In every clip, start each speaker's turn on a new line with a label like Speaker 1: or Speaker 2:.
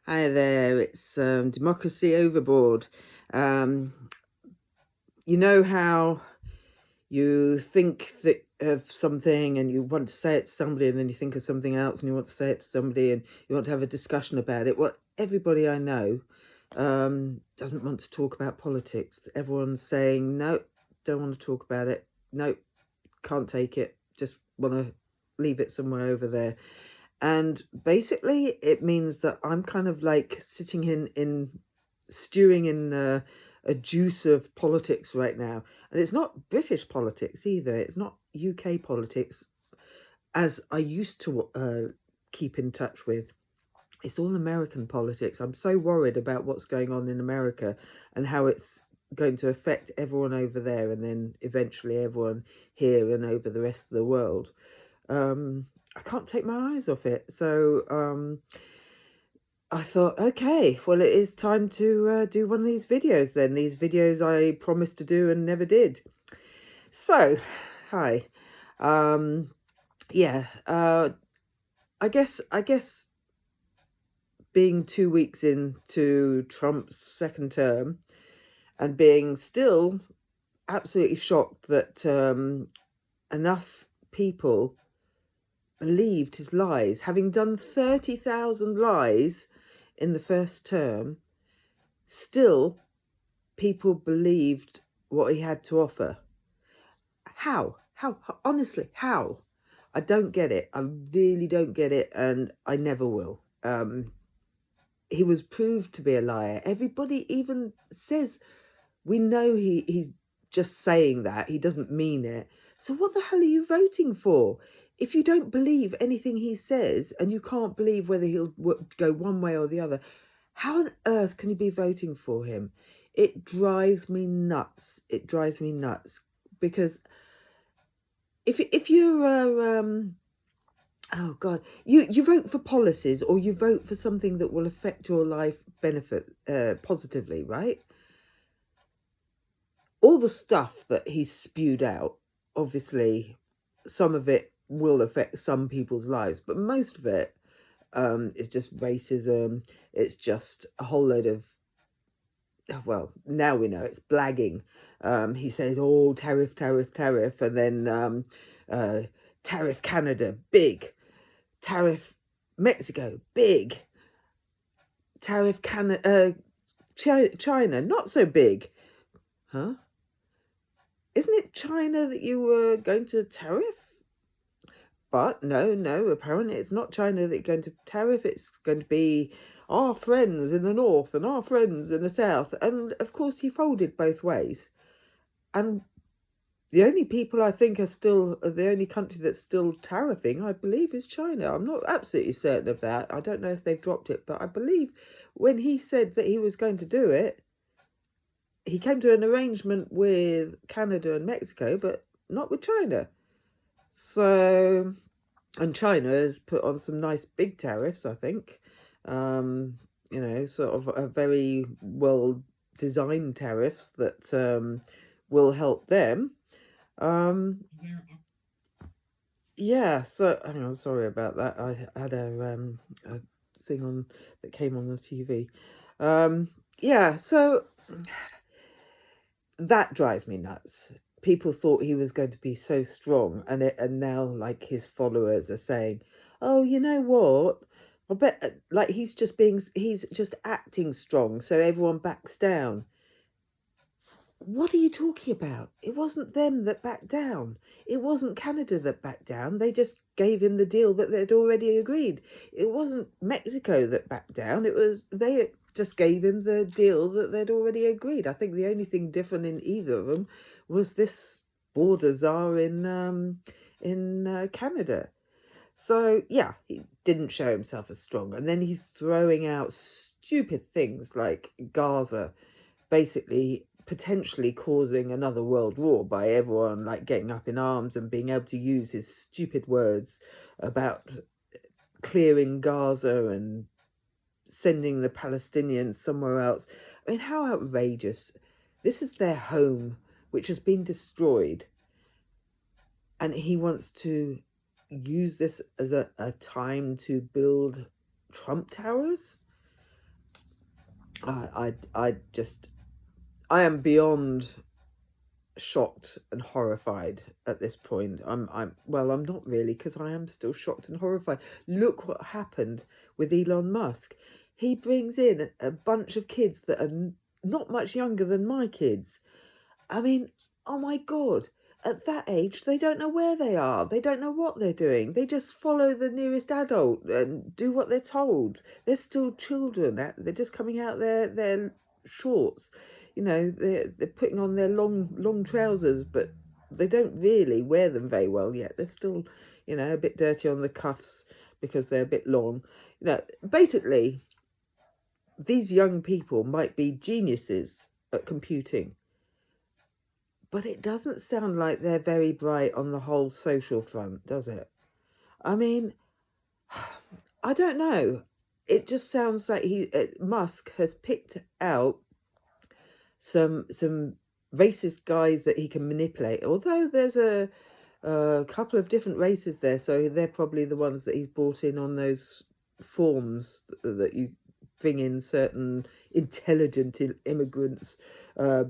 Speaker 1: Hi there, it's Democracy Overboard. Um, you know how you think that of something and you want to say it to somebody, and then you think of something else and you want to say it to somebody and you want to have a discussion about it? Well, everybody I know doesn't want to talk about politics. Everyone's saying, no, don't want to talk about it. No, can't take it. Just want to leave it somewhere over there. And basically, it means that I'm kind of like sitting in stewing in a juice of politics right now. And it's not British politics either. It's not UK politics as I used to keep in touch with. It's all American politics. I'm so worried about what's going on in America and how it's going to affect everyone over there and then eventually everyone here and over the rest of the world. I can't take my eyes off it. So I thought, okay, well, it is time to do one of these videos then. These videos I promised to do and never did. So, hi. Yeah, I guess being 2 weeks into Trump's second term and being still absolutely shocked that enough people believed his lies, having done 30,000 lies in the first term, still people believed what he had to offer. How? Honestly, how? I don't get it. I really don't get it, and I never will. He was proved to be a liar. Everybody even says, we know he's just saying that. He doesn't mean it. So what the hell are you voting for? If you don't believe anything he says and you can't believe whether he'll go one way or the other, how on earth can you be voting for him? It drives me nuts. It drives me nuts because if you're oh God, you vote for policies or you vote for something that will affect your life positively, right? All the stuff that he's spewed out, obviously, some of it will affect some people's lives, but most of it is just racism. It's just a whole load of, well, now we know it's blagging. He says, oh, tariff, and then tariff Canada, big. Tariff Mexico, big. Tariff China, not so big. Huh? Isn't it China that you were going to tariff? But no, apparently it's not China that you're going to tariff. It's going to be our friends in the north and our friends in the south. And of course, he folded both ways. And the only people I think are still, the only country that's still tariffing, I believe, is China. I'm not absolutely certain of that. I don't know if they've dropped it, but I believe when he said that he was going to do it, he came to an arrangement with Canada and Mexico, but not with China. So, and China has put on some nice big tariffs, I think. You know, sort of a very well designed tariffs that will help them. Yeah, so hang on, sorry about that. I had a thing on that came on the TV. Yeah, so that drives me nuts. People thought he was going to be so strong, and now like his followers are saying, "Oh, you know what? I bet like he's just acting strong, so everyone backs down." What are you talking about? It wasn't them that backed down. It wasn't Canada that backed down. They just gave him the deal that they'd already agreed. It wasn't Mexico that backed down. It was they just gave him the deal that they'd already agreed. I think the only thing different in either of them was this border czar in Canada. So yeah, he didn't show himself as strong, and then he's throwing out stupid things like Gaza, basically potentially causing another world war by everyone like getting up in arms and being able to use his stupid words about clearing Gaza and sending the Palestinians somewhere else. I mean, how outrageous. This is their home, which has been destroyed. And he wants to use this as a time to build Trump towers? I am beyond shocked and horrified at this point. Well, I'm not really, because I am still shocked and horrified. Look what happened with Elon Musk. He brings in a bunch of kids that are not much younger than my kids. I mean, oh my God. At that age, they don't know where they are. They don't know what they're doing. They just follow the nearest adult and do what they're told. They're still children. They're just coming out their shorts. You know, they're putting on their long trousers, but they don't really wear them very well yet. They're still, you know, a bit dirty on the cuffs because they're a bit long. You know, basically, these young people might be geniuses at computing, but it doesn't sound like they're very bright on the whole social front, does it? I mean, I don't know. It just sounds like Musk has picked out some racist guys that he can manipulate. Although there's a couple of different races there, so they're probably the ones that he's brought in on those forms that you bring in certain intelligent immigrants,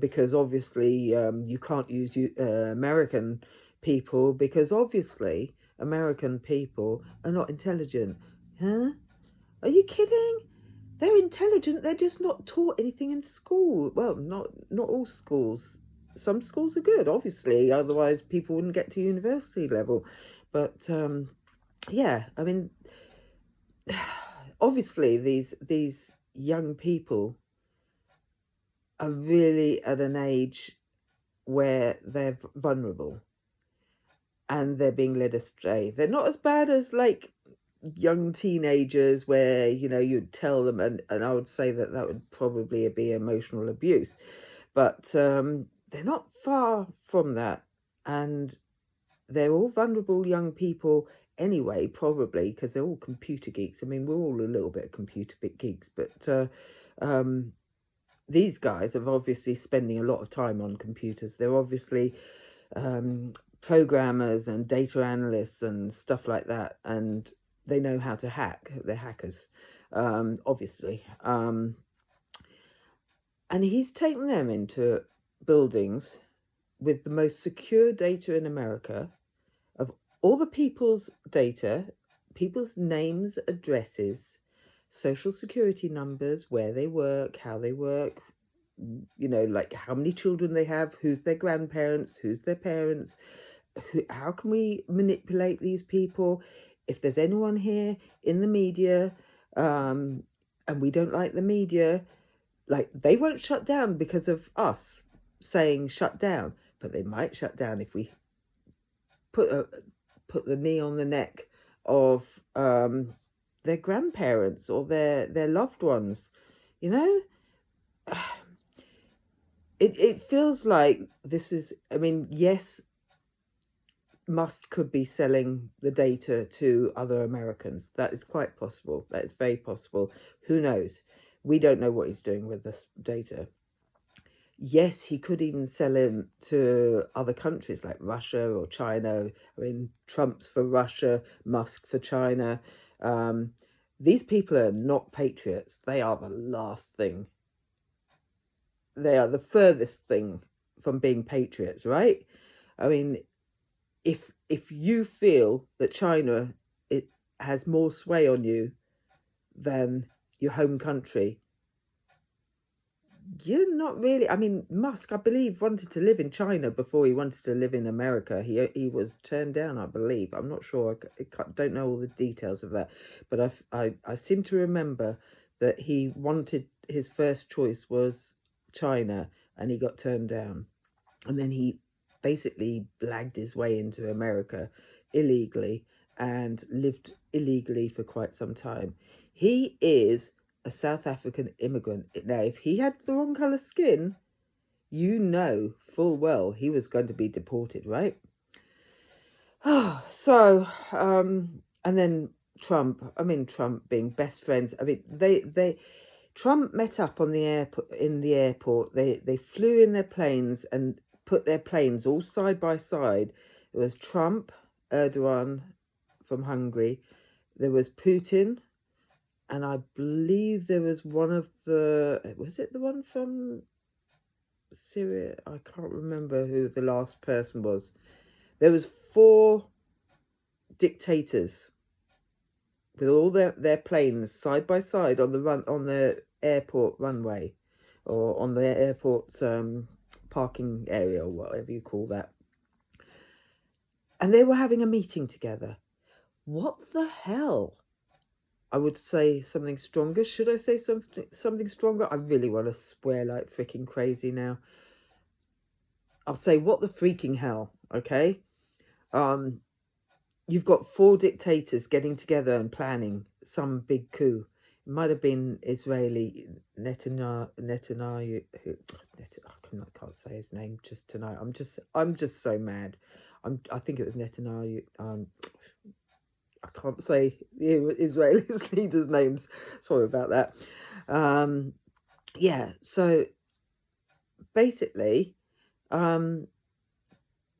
Speaker 1: because obviously you can't use American people, because obviously American people are not intelligent. Huh? Are you kidding? They're intelligent, they're just not taught anything in school. Well, not all schools. Some schools are good, obviously, otherwise people wouldn't get to university level. But yeah, I mean, obviously these young people are really at an age where they're vulnerable and they're being led astray. They're not as bad as like young teenagers where, you know, you'd tell them, and I would say that would probably be emotional abuse, but they're not far from that, and they're all vulnerable young people anyway, probably because they're all computer geeks. I mean, we're all a little bit of computer geeks, but these guys are obviously spending a lot of time on computers. They're obviously programmers and data analysts and stuff like that, and they know how to hack. They're hackers, obviously. And he's taken them into buildings with the most secure data in America, of all the people's data, people's names, addresses, social security numbers, where they work, how they work, you know, like how many children they have, who's their grandparents, who's their parents, how can we manipulate these people? If there's anyone here in the media, and we don't like the media, like they won't shut down because of us saying shut down, but they might shut down if we put the knee on the neck of their grandparents or their loved ones, you know. It feels like this is, I mean, yes, Musk could be selling the data to other Americans. That is quite possible. That is very possible. Who knows? We don't know what he's doing with this data. Yes, he could even sell him to other countries like Russia or China. I mean, Trump's for Russia, Musk for China. These people are not patriots. They are the last thing. They are the furthest thing from being patriots, right? I mean, if you feel that China has more sway on you than your home country, you're not really. I mean, Musk, I believe, wanted to live in China before he wanted to live in America. He was turned down, I believe. I'm not sure. I don't know all the details of that, but I seem to remember that he wanted, his first choice was China, and he got turned down, and then he basically blagged his way into America illegally and lived illegally for quite some time. He is a South African immigrant. Now, if he had the wrong colour skin, you know full well he was going to be deported, right? So, and then Trump. I mean, Trump being best friends. I mean, Trump met up on the airport, in the airport. They flew in their planes and put their planes all side by side. There was Trump, Erdogan from Hungary. There was Putin, and I believe there was one of the, was it the one from Syria? I can't remember who the last person was. There was 4 dictators with all their planes side by side on the airport runway, or on the airport parking area, or whatever you call that. And they were having a meeting together. What the hell? I would say something stronger. Should I say something stronger? I really want to swear like freaking crazy now. I'll say what the freaking hell, okay? You've got 4 dictators getting together and planning some big coup. It might have been Israeli Netanyahu. I can't say his name just tonight. I'm just so mad. I think it was Netanyahu. I can't say the Israeli leaders' names. Sorry about that. Yeah. So basically,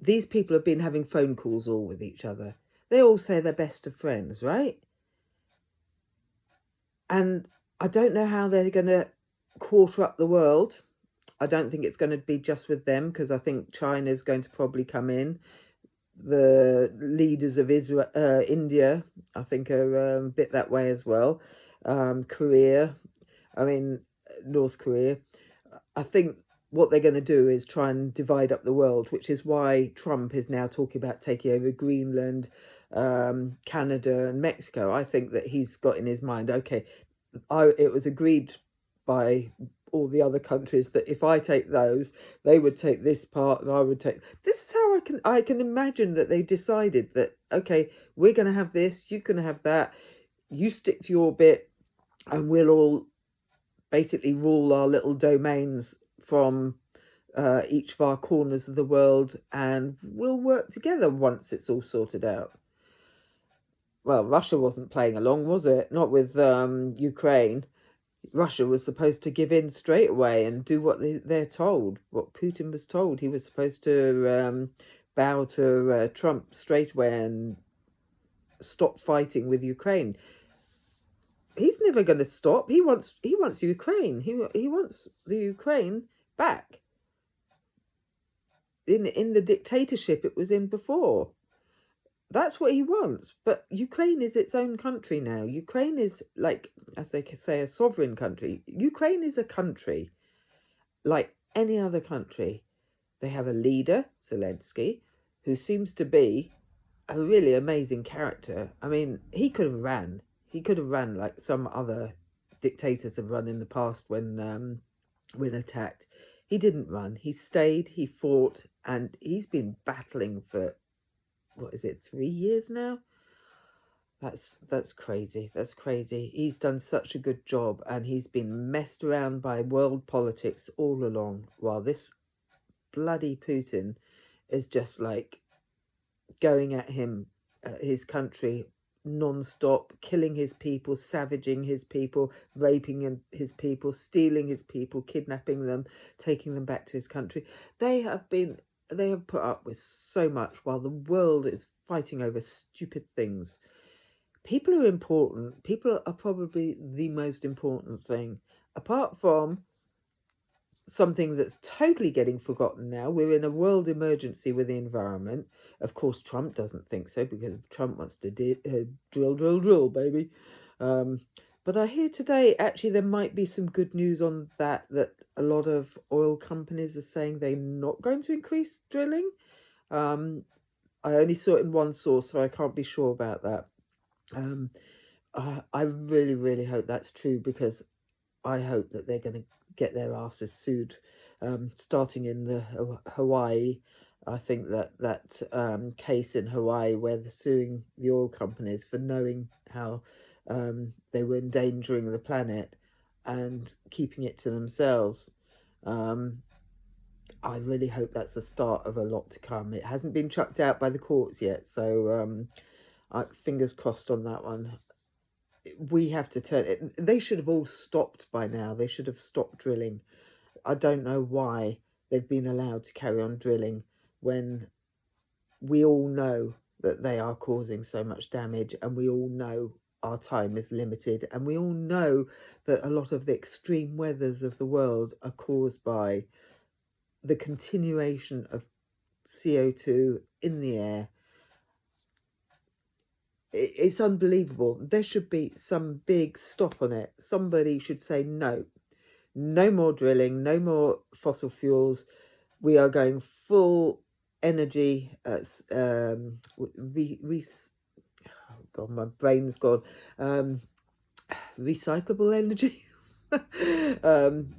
Speaker 1: these people have been having phone calls all with each other. They all say they're best of friends, right? And I don't know how they're going to quarter up the world. I don't think it's going to be just with them, because I think China's going to probably come in. The leaders of India, I think, are a bit that way as well. Korea, North Korea. I think what they're going to do is try and divide up the world, which is why Trump is now talking about taking over Greenland, Canada and Mexico. I think that he's got in his mind, okay, it was agreed by all the other countries that if I take those, they would take this part and I would take... This is how I can imagine that they decided that, okay, we're going to have this, you're going to have that, you stick to your bit, and we'll all basically rule our little domains from each of our corners of the world, and we'll work together once it's all sorted out. Well, Russia wasn't playing along, was it? Not with Ukraine. Russia was supposed to give in straight away and do what they're told, what Putin was told. He was supposed to bow to Trump straight away and stop fighting with Ukraine. He's never going to stop. He wants Ukraine. He wants the Ukraine back in the dictatorship it was in before. That's what he wants. But Ukraine is its own country now. Ukraine is, like, as they could say, a sovereign country. Ukraine is a country like any other country. They have a leader, Zelensky, who seems to be a really amazing character. I mean, he could have ran. He could have run like some other dictators have run in the past when attacked. He didn't run. He stayed, he fought, and he's been battling for, what is it, 3 years now? That's crazy. That's crazy. He's done such a good job, and he's been messed around by world politics all along, while this bloody Putin is just like going at his country non-stop, killing his people, savaging his people, raping his people, stealing his people, kidnapping them, taking them back to his country. They have put up with so much while the world is fighting over stupid things. People are important. People are probably the most important thing. Apart from something that's totally getting forgotten now. We're in a world emergency with the environment. Of course, Trump doesn't think so, because Trump wants to drill, baby. But I hear today, actually, there might be some good news on that a lot of oil companies are saying they're not going to increase drilling. I only saw it in one source, so I can't be sure about that. I really, really hope that's true, because I hope that they're going to get their asses sued, starting in the Hawaii. I think that case in Hawaii where they're suing the oil companies for knowing how they were endangering the planet and keeping it to themselves. I really hope that's the start of a lot to come. It hasn't been chucked out by the courts yet, so fingers crossed on that one. We have to turn it. They should have all stopped by now. They should have stopped drilling. I don't know why they've been allowed to carry on drilling when we all know that they are causing so much damage, and we all know our time is limited, and we all know that a lot of the extreme weathers of the world are caused by the continuation of CO2 in the air. It's unbelievable. There should be some big stop on it. Somebody should say no more drilling, no more fossil fuels. We are going full energy. Oh God, my brain's gone. Recyclable energy.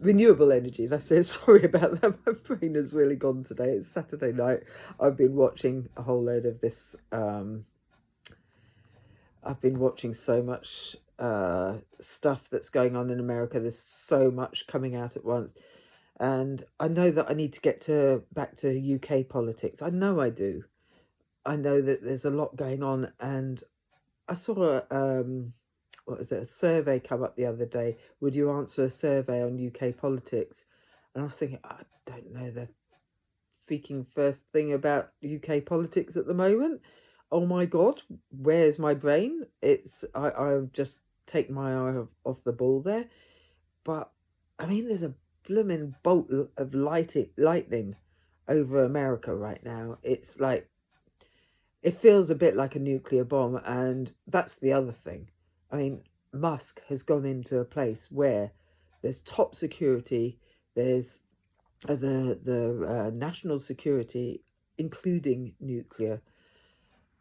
Speaker 1: Renewable energy, that's it. Sorry about that, my brain has really gone today. It's Saturday night. I've been watching a whole load of this. I've been watching so much stuff that's going on in America. There's so much coming out at once, and I know that I need to get back to UK politics. I know I do. I know that there's a lot going on, and I saw a survey come up the other day. Would you answer a survey on UK politics? And I was thinking, I don't know the freaking first thing about UK politics at the moment. Oh my God, where's my brain? I just take my eye off the ball there. But I mean, there's a blooming bolt of lightning over America right now. It's like, it feels a bit like a nuclear bomb, and that's the other thing. I mean, Musk has gone into a place where there's top security, there's the national security, including nuclear.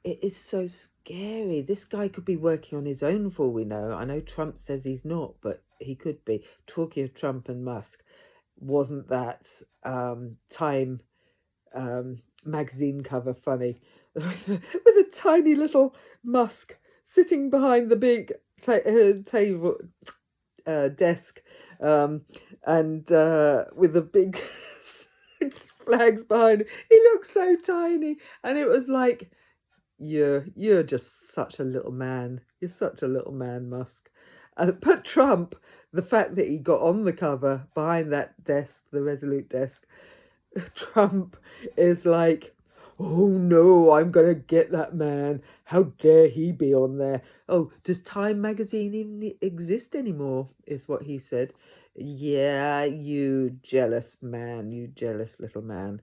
Speaker 1: It is so scary. This guy could be working on his own for all we know. I know Trump says he's not, but he could be. Talking of Trump and Musk, wasn't that Time magazine cover funny? with a tiny little Musk sitting behind the big table desk, and with the big flags behind him. He looks so tiny, and it was like, you're just such a little man. You're such a little man, Musk. But Trump, the fact that he got on the cover behind that desk, the Resolute desk, Trump is like, oh no, I'm going to get that man. How dare he be on there? Oh, does Time magazine even exist anymore, is what he said. Yeah, you jealous man, you jealous little man.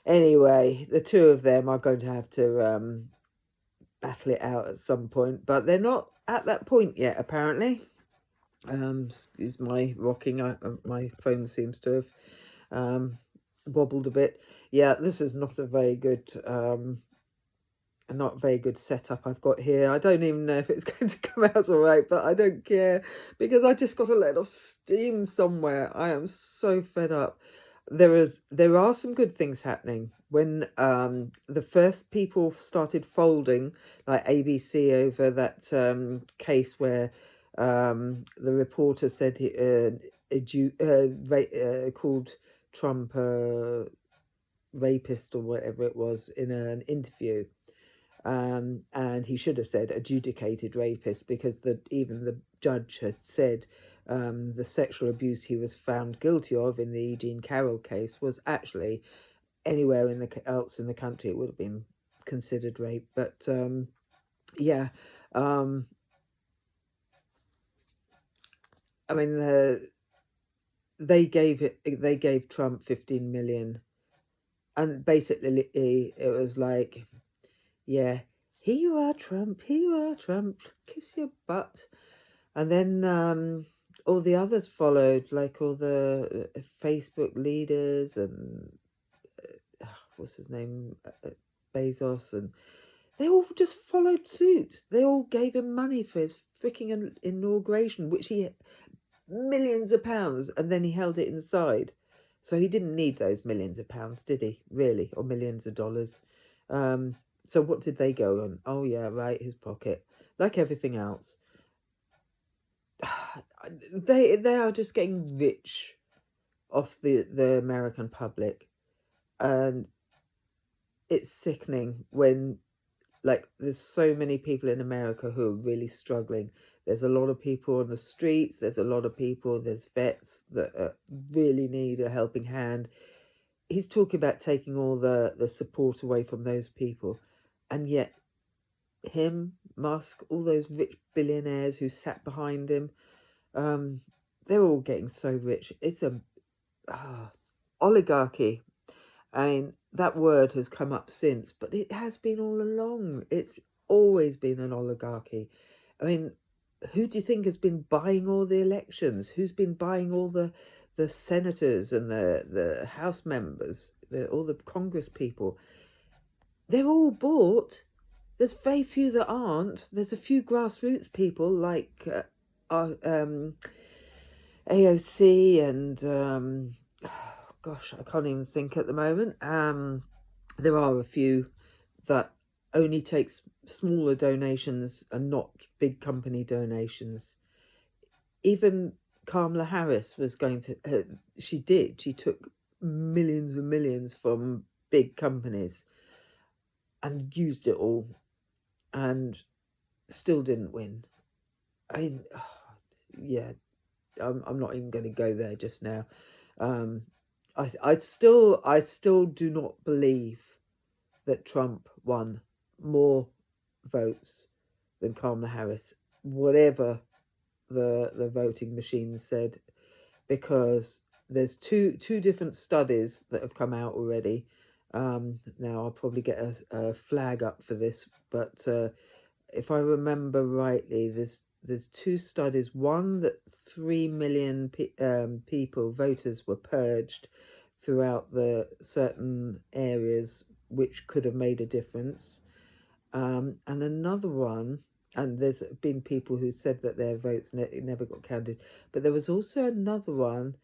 Speaker 1: Anyway, the two of them are going to have to battle it out at some point, but they're not at that point yet, apparently. Excuse my rocking. My phone seems to have wobbled a bit. Yeah, this is not a very good setup I've got here. I don't even know if it's going to come out all right, but I don't care, because I just got to let off steam somewhere. I am so fed up. There are some good things happening. When the first people started folding, like ABC, over that case where the reporter said called Trump a rapist or whatever it was in an interview, and he should have said adjudicated rapist, because even the judge had said the sexual abuse he was found guilty of in the E. Jean Carroll case was actually anywhere else in the country it would have been considered rape. But yeah, I mean, they gave Trump 15 million, and basically it was like, yeah, here you are, Trump, here you are, Trump, kiss your butt. And then all the others followed, like all the Facebook leaders and what's his name, Bezos, and they all just followed suit. They all gave him money for his freaking inauguration, which he millions of pounds, and then he held it inside. So he didn't need those millions of pounds, did he? Really? Or millions of dollars? So what did they go on? Oh yeah, right, his pocket. Like everything else. They are just getting rich off the American public, and it's sickening when, like, there's so many people in America who are really struggling. There's a lot of people on the streets, there's vets that really need a helping hand. He's talking about taking all the support away from those people, and yet Musk, all those rich billionaires who sat behind him, they're all getting so rich. It's a oligarchy. I mean, that word has come up since, but it has been all along. It's always been an oligarchy. I mean, who do you think has been buying all the elections? Who's been buying all the senators and the House members, all the Congress people? They're all bought. There's very few that aren't. There's a few grassroots people like AOC and gosh, I can't even think at the moment. There are a few that only takes smaller donations and not big company donations. Even Kamala Harris was going to, she took millions and millions from big companies and used it all and still didn't win. I mean, yeah, I'm not even going to go there just now. I still do not believe that Trump won more votes than Kamala Harris, whatever the voting machines said, because there's two different studies that have come out already. Now I'll probably get a flag up for this, but if I remember rightly, there's two studies. One that 3 million people, voters, were purged throughout the certain areas which could have made a difference. And another one, and there's been people who said that their votes never got counted, but there was also another one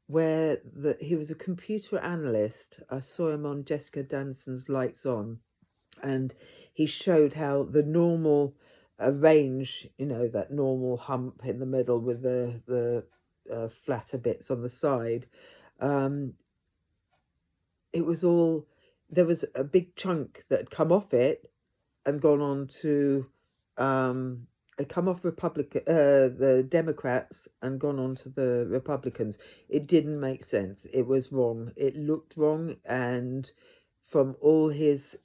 Speaker 1: where he was a computer analyst. I saw him on Jessica Danson's Lights On, and he showed how the normal range, that normal hump in the middle with the flatter bits on the side, it was all, there was a big chunk that had come off it and gone on to come off the Democrats and gone on to the Republicans. It didn't make sense. It was wrong. It looked wrong, and from all his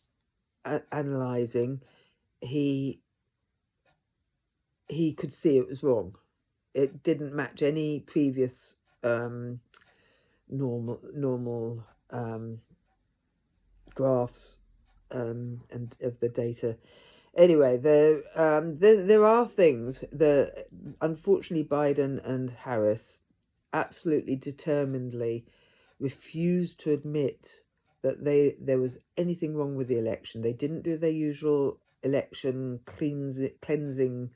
Speaker 1: analysing, he could see it was wrong. It didn't match any previous normal graphs and of the data. Anyway, there are things that, unfortunately, Biden and Harris absolutely determinedly refused to admit that there was anything wrong with the election. They didn't do their usual election cleansing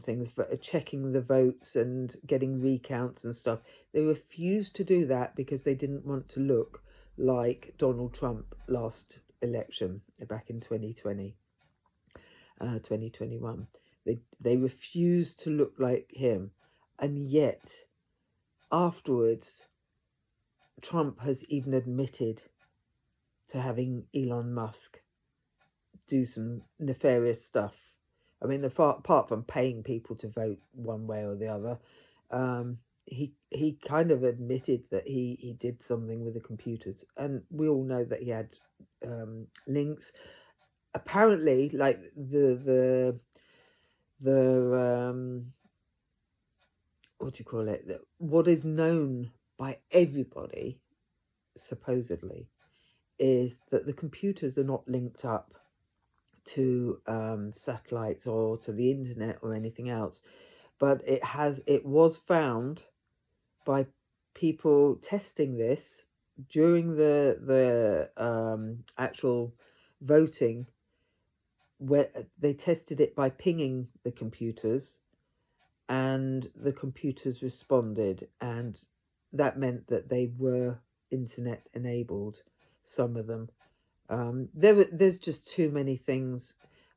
Speaker 1: things for checking the votes and getting recounts and stuff. They refused to do that because they didn't want to look like Donald Trump last election back in 2021. They refused to look like him, and yet afterwards Trump has even admitted to having Elon Musk do some nefarious stuff. I mean, apart from paying people to vote one way or the other, he kind of admitted that he did something with the computers, and we all know that he had links. Apparently, like the what do you call it? What is known by everybody, supposedly, is that the computers are not linked up to satellites or to the internet or anything else, but it was found by people testing this during the actual voting, where they tested it by pinging the computers, and the computers responded, and that meant that they were internet enabled, some of them. There's just too many things,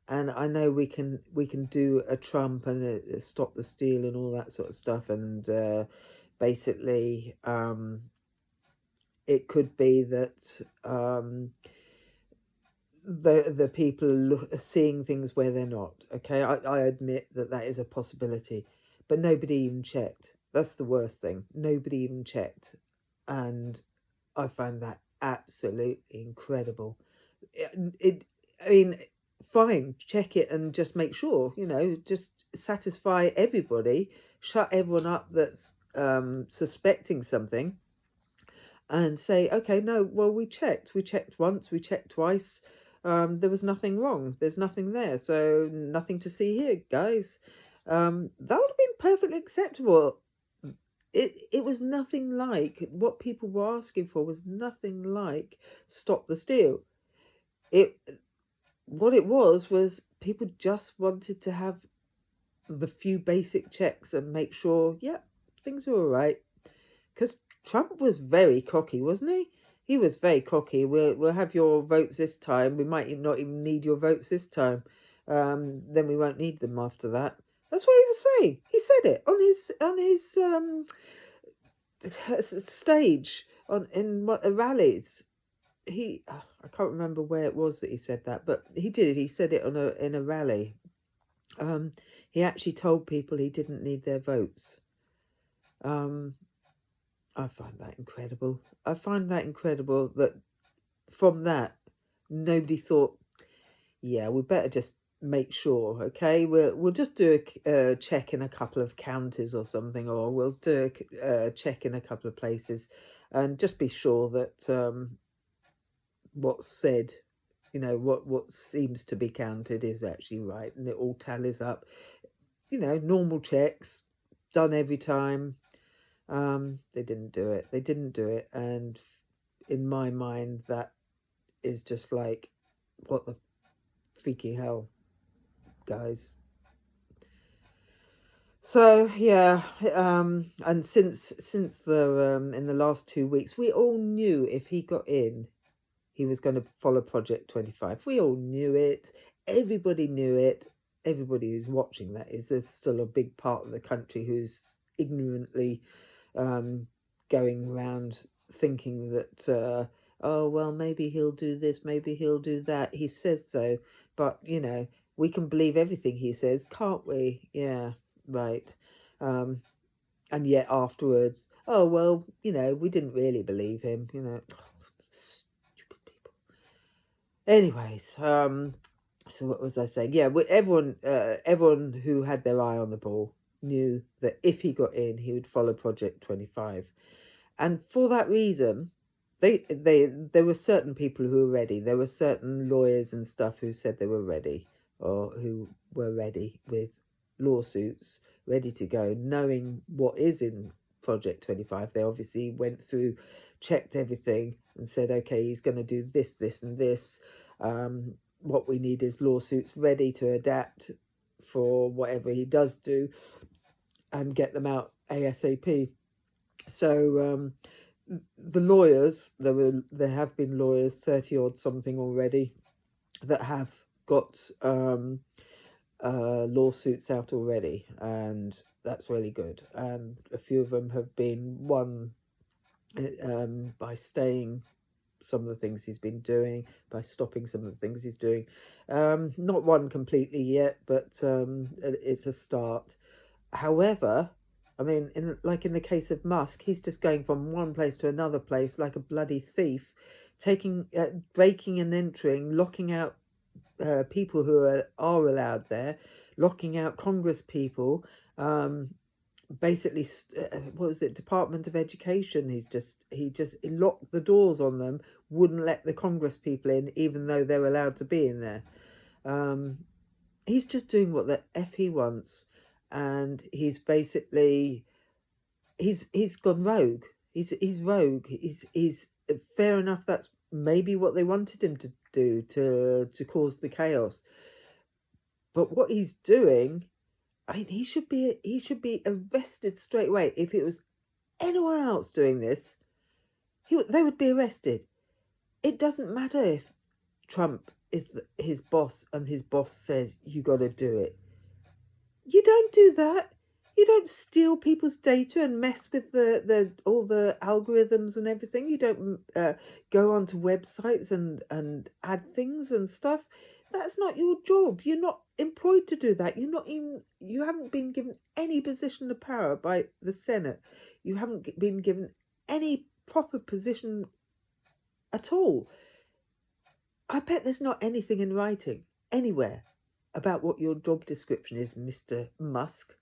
Speaker 1: and I know we can do a Trump and stop the steal and all that sort of stuff, and basically it could be that the people are seeing things where they're not. Okay, I admit that is a possibility, but nobody even checked. That's the worst thing. Nobody even checked, and I find that absolutely incredible. I mean, fine, check it and just make sure, just satisfy everybody, shut everyone up that's suspecting something, and say, okay, no, well, we checked once, we checked twice, there was nothing wrong, there's nothing there, so nothing to see here, guys. That would have been perfectly acceptable. It was nothing like what people were asking for, was nothing like stop the steal. It What it was people just wanted to have the few basic checks and make sure, yeah, things are all right. Because Trump was very cocky, wasn't he? He was very cocky. We'll have your votes this time. We might not even need your votes this time. Then we won't need them after that. That's what he was saying. He said it on his stage in rallies. I can't remember where it was that he said that, but he did. He said it in a rally. He actually told people he didn't need their votes. I find that incredible. I find that incredible that from that, nobody thought, yeah, we better just make sure, okay? We'll just do a check in a couple of counties or something, or we'll do a check in a couple of places, and just be sure that what's said, what seems to be counted is actually right, and it all tallies up. Normal checks done every time. They didn't do it. They didn't do it. And in my mind, that is just like, what the freaking hell, guys. So yeah, and since the in the last 2 weeks, we all knew if he got in, he was going to follow Project 25. We all knew it. Everybody knew it. Everybody who's watching, that is. There's still a big part of the country who's ignorantly going around thinking that, oh, well, maybe he'll do this, maybe he'll do that. He says so, but, we can believe everything he says, can't we? Yeah, right. And yet afterwards, oh, well, we didn't really believe him, stupid people. Anyways, so what was I saying? Yeah, everyone who had their eye on the ball knew that if he got in, he would follow Project 25. And for that reason, there were certain people who were ready. There were certain lawyers and stuff who said they were ready, or who were ready with lawsuits, ready to go, knowing what is in Project 25. They obviously went through, checked everything and said, okay, he's going to do this, this and this. What we need is lawsuits ready to adapt for whatever he does do and get them out ASAP. So the lawyers, there have been lawyers, 30 odd something already, that have got lawsuits out already, and that's really good. And a few of them have been won by staying some of the things he's been doing, by stopping some of the things he's doing. Not one completely yet, but it's a start. However, I mean, in the case of Musk, he's just going from one place to another place like a bloody thief, breaking and entering, locking out people who are allowed there, locking out Congress people, basically, what was it, Department of Education, he locked the doors on them, wouldn't let the Congress people in, even though they're allowed to be in there. He's just doing what the F he wants, and he's basically, he's gone rogue. He's rogue. He's fair enough, that's maybe what they wanted him to do, to cause the chaos. But what he's doing, I mean, he should be arrested straight away. If it was anyone else doing this, they would be arrested. It doesn't matter if Trump is his boss and his boss says you got to do it. You don't do that. You don't steal people's data and mess with all the algorithms and everything. You don't go onto websites and add things and stuff. That's not your job. You're not employed to do that. You haven't been given any position of power by the Senate. You haven't been given any proper position at all. I bet there's not anything in writing. anywhere about what your job description is, Mr. Musk,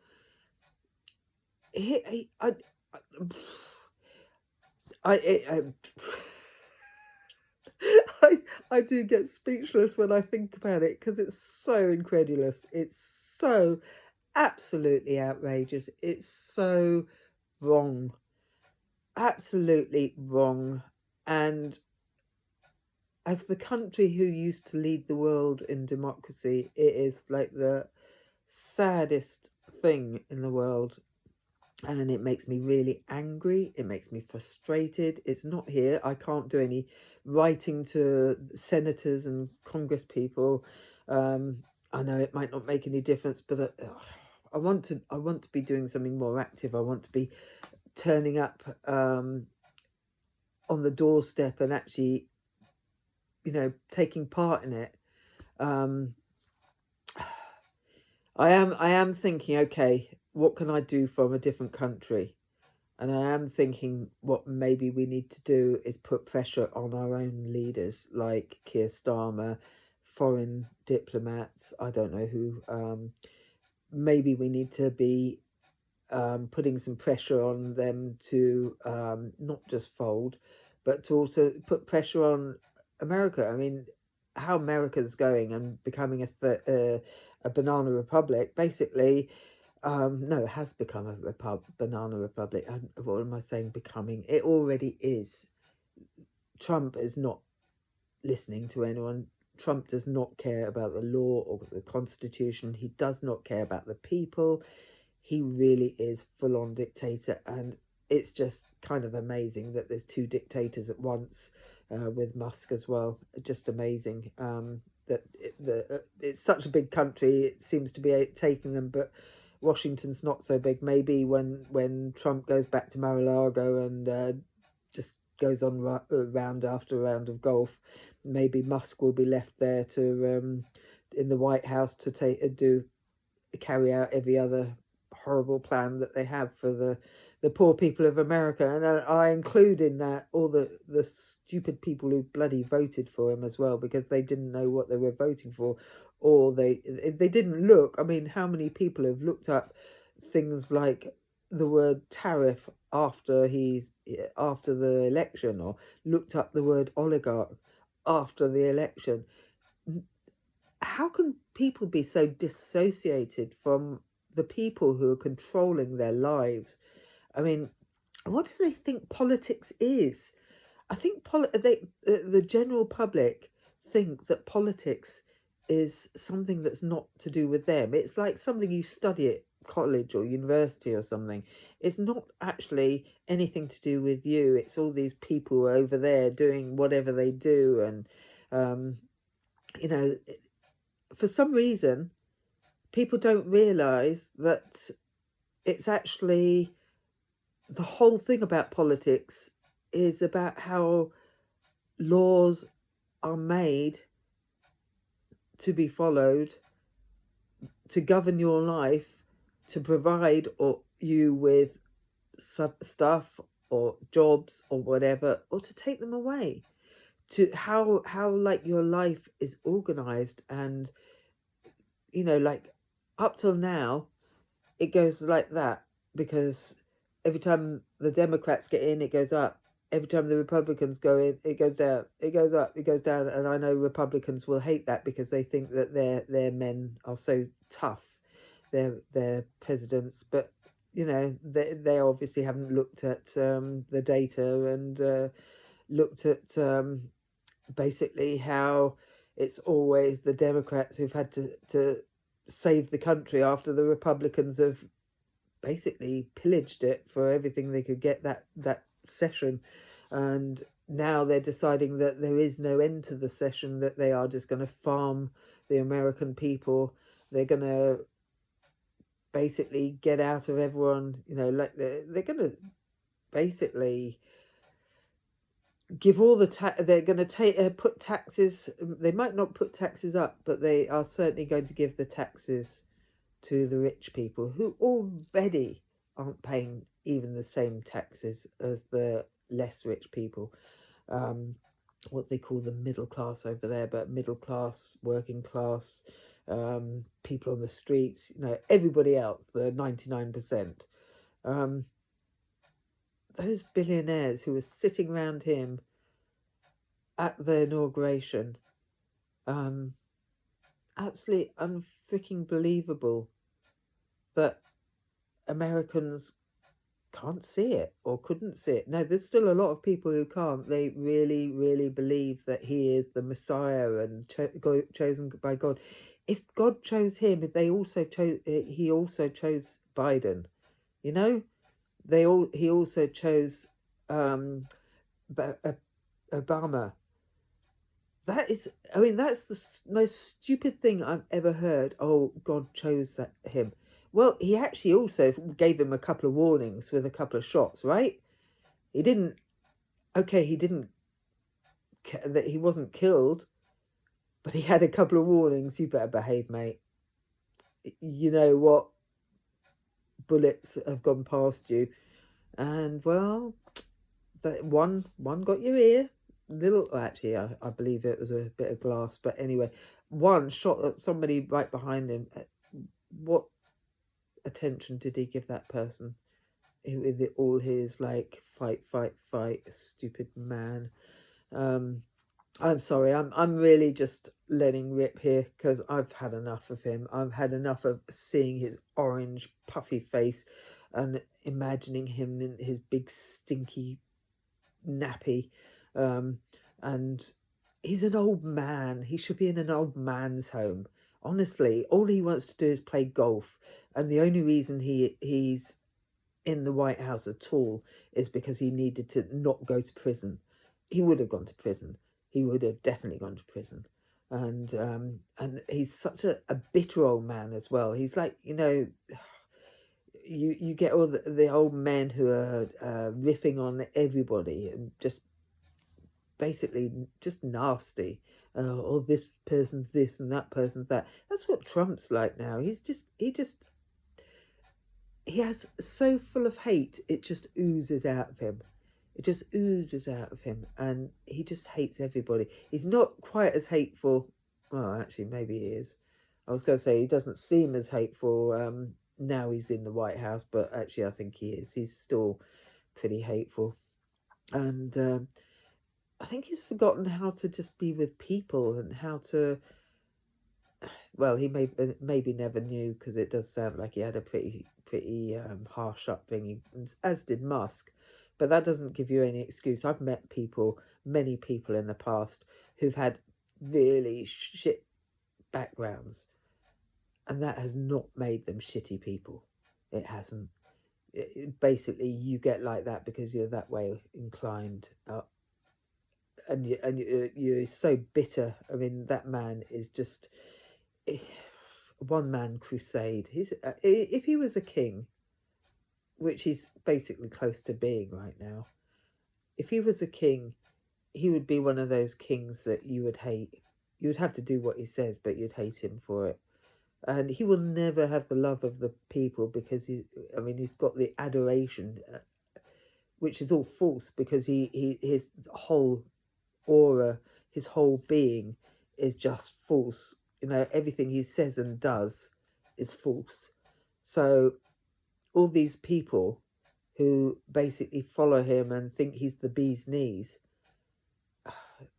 Speaker 1: I I do get speechless when I think about it, because it's so incredulous. It's so absolutely outrageous. It's so wrong. Absolutely wrong. And as the country who used to lead the world in democracy, it is like the saddest thing in the world. And it makes me really angry. It makes me frustrated. It's not here. I can't do any writing to senators and congress people. I know it might not make any difference, but I want to be doing something more active. I want to be turning up on the doorstep and actually, taking part in it. I am thinking, okay, what can I do from a different country? And I am thinking what maybe we need to do is put pressure on our own leaders, like Keir Starmer, foreign diplomats, I don't know who. Maybe we need to be putting some pressure on them to not just fold, but to also put pressure on America. I mean, how America's going and becoming a banana republic, basically. No, it has become a banana republic. What am I saying? Becoming? It already is. Trump is not listening to anyone. Trump does not care about the law or the constitution. He does not care about the people. He really is full-on dictator, and it's just kind of amazing that there's two dictators at once, with Musk as well. Just amazing. That it's such a big country. It seems to be taking them, but Washington's not so big. Maybe when Trump goes back to Mar-a-Lago and just goes on round after round of golf, maybe Musk will be left there to in the White House to carry out every other horrible plan that they have for the poor people of America. And I include in that all the stupid people who bloody voted for him as well, because they didn't know what they were voting for, or they didn't look. I mean, how many people have looked up things like the word tariff after the election, or looked up the word oligarch after the election? How can people be so dissociated from the people who are controlling their lives? I mean, what do they think politics is? I think the general public think that politics is something that's not to do with them. It's like something you study at college or university or something. It's not actually anything to do with you. It's all these people over there doing whatever they do. And, for some reason, people don't realise that it's actually, the whole thing about politics is about how laws are made to be followed, to govern your life, to provide you with stuff or jobs or whatever, or to take them away. To how like your life is organised. And like up till now, it goes like that, because every time the Democrats get in, it goes up. Every time the Republicans go in, it goes down. It goes up, it goes down. And I know Republicans will hate that, because they think that their men are so tough, their presidents. But they obviously haven't looked at the data, and looked at basically how it's always the Democrats who've had to save the country after the Republicans have basically pillaged it for everything they could get that session. And now they're deciding that there is no end to the session, that they are just going to farm the American people. They're going to basically get out of everyone, like they're going to basically give all the they're going to put taxes. They might not put taxes up, but they are certainly going to give the taxes to the rich people, who already aren't paying even the same taxes as the less rich people. what they call the middle class over there, but middle class, working class, people on the streets, everybody else, the 99%. Those billionaires who were sitting around him at the inauguration, absolutely unfreaking believable that Americans can't see it or couldn't see it. No, there's still a lot of people who can't. They really, really believe that he is the Messiah and chosen by God. If God chose him, he also chose Biden. He also chose Obama. That's the most stupid thing I've ever heard. Oh, God chose him. Well, he actually also gave him a couple of warnings with a couple of shots, right? He that he wasn't killed, but he had a couple of warnings. You better behave, mate. You know what? Bullets have gone past you. And, well, that one got your ear. Actually, I believe it was a bit of glass. But anyway, one shot at somebody right behind him. What attention did he give that person with all his fight, stupid man? I'm sorry, I'm really just letting rip here because I've had enough of him. I've had enough of seeing his orange puffy face and imagining him in his big stinky nappy, and he's an old man. He should be in an old man's home. Honestly, all he wants to do is play golf, and the only reason he's in the White House at all is because he needed to not go to prison. He would have gone to prison. He would have definitely gone to prison. And he's such a bitter old man as well. He's like, you get all the old men who are riffing on everybody and just basically just nasty. Oh, this person's this and that person's that. That's what Trump's like now. He has so full of hate, it just oozes out of him. It just oozes out of him, and he just hates everybody. He's not quite as hateful. Well, actually, maybe he is. I was going to say he doesn't seem as hateful now he's in the White House, but actually I think he is. He's still pretty hateful. And I think he's forgotten how to just be with people and how to... Well, he maybe never knew, because it does sound like he had a pretty harsh upbringing, as did Musk. But that doesn't give you any excuse. I've met many people in the past who've had really shit backgrounds, and that has not made them shitty people. It hasn't. Basically, you get like that because you're that way inclined, and you're so bitter. I mean, that man is just one man crusade. If he was a king, which he's basically close to being right now, if he was a king, he would be one of those kings that you would hate. You would have to do what he says, but you'd hate him for it. And he will never have the love of the people because he's got the adoration, which is all false, because his whole aura, his whole being is just false. Everything he says and does is false. So all these people who basically follow him and think he's the bee's knees.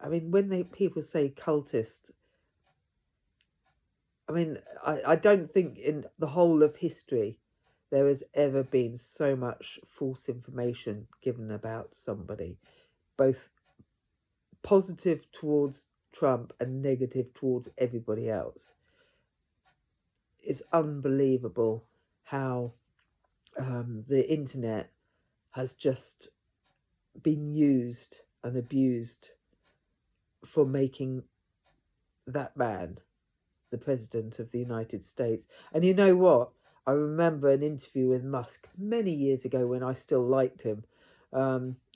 Speaker 1: I mean, when people say cultist, I mean, I don't think in the whole of history there has ever been so much false information given about somebody, both positive towards Trump and negative towards everybody else. It's unbelievable how the internet has just been used and abused for making that man the president of the United States. And you know what? I remember an interview with Musk many years ago when I still liked him,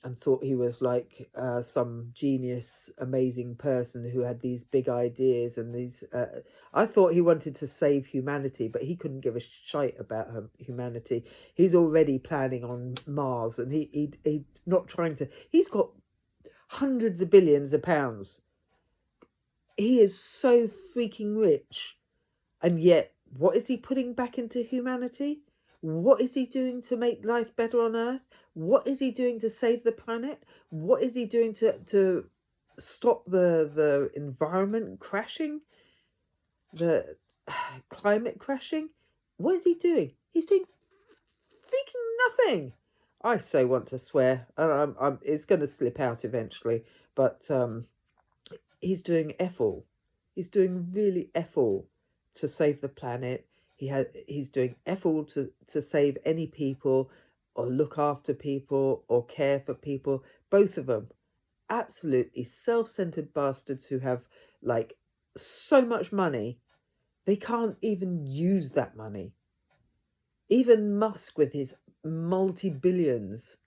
Speaker 1: and thought he was like some genius, amazing person who had these big ideas and these... I thought he wanted to save humanity, but he couldn't give a shite about humanity. He's already planning on Mars, and he's not trying to... He's got hundreds of billions of pounds. He is so freaking rich. And yet, what is he putting back into humanity? What is he doing to make life better on Earth? What is he doing to save the planet? What is he doing to stop the environment crashing? The climate crashing? What is he doing? He's doing freaking nothing. I so want to swear. It's going to slip out eventually, but he's doing F all. He's doing really F all to save the planet. He's doing F all to save any people or look after people or care for people. Both of them. Absolutely self-centered bastards who have like so much money. They can't even use that money. Even Musk with his multi-billions.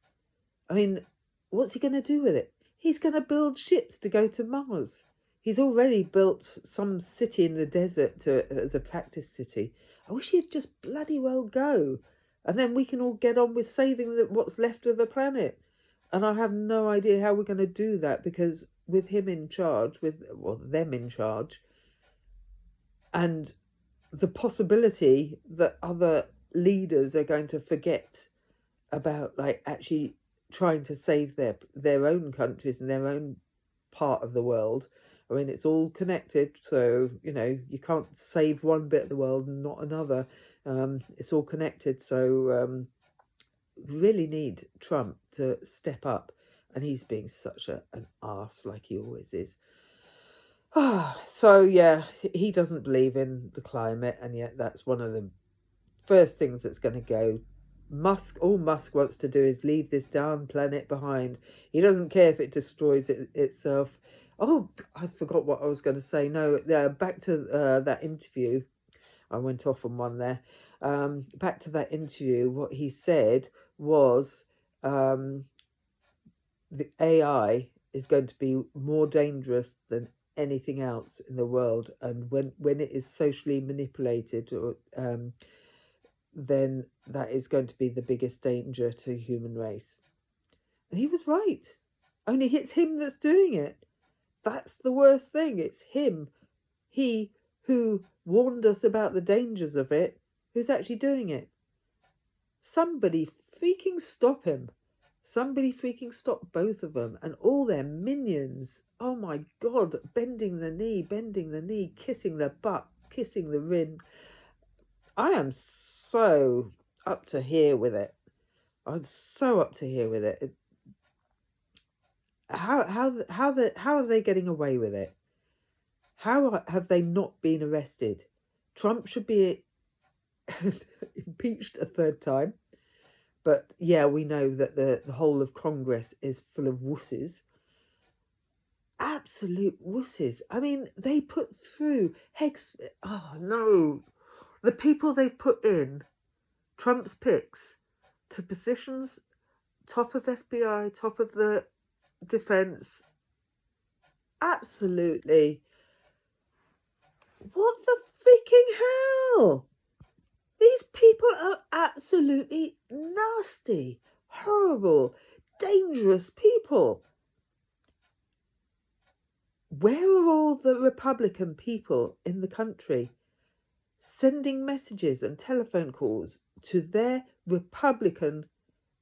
Speaker 1: I mean, what's he going to do with it? He's going to build ships to go to Mars. He's already built some city in the desert as a practice city. I wish he'd just bloody well go. And then we can all get on with saving what's left of the planet. And I have no idea how we're going to do that, because with him in charge, them in charge, and the possibility that other leaders are going to forget about like actually trying to save their own countries and their own part of the world. I mean, it's all connected, so you can't save one bit of the world and not another. It's all connected, so really need Trump to step up, and he's being such an arse like he always is. So yeah, he doesn't believe in the climate, and yet that's one of the first things that's going to go. All Musk wants to do is leave this darn planet behind. He doesn't care if it destroys itself. Oh, I forgot what I was going to say. No, back to that interview. I went off on one there. Back to that interview, what he said was the AI is going to be more dangerous than anything else in the world, and when it is socially manipulated, or then that is going to be the biggest danger to the human race. And he was right. Only it's him that's doing it. That's the worst thing. It's him. He who warned us about the dangers of it, who's actually doing it. Somebody freaking stop him. Somebody freaking stop both of them and all their minions. Oh my God, bending the knee, kissing the butt, kissing the ring. I am so up to here with it. I'm so up to here with it. How are they getting away with it? How have they not been arrested? Trump should be impeached a third time. But yeah, we know that the whole of Congress is full of wusses. Absolute wusses. I mean, they put through oh no. The people they've put in, Trump's picks, to positions, top of FBI, top of the defense. Absolutely. What the freaking hell? These people are absolutely nasty, horrible, dangerous people. Where are all the Republican people in the country sending messages and telephone calls to their Republican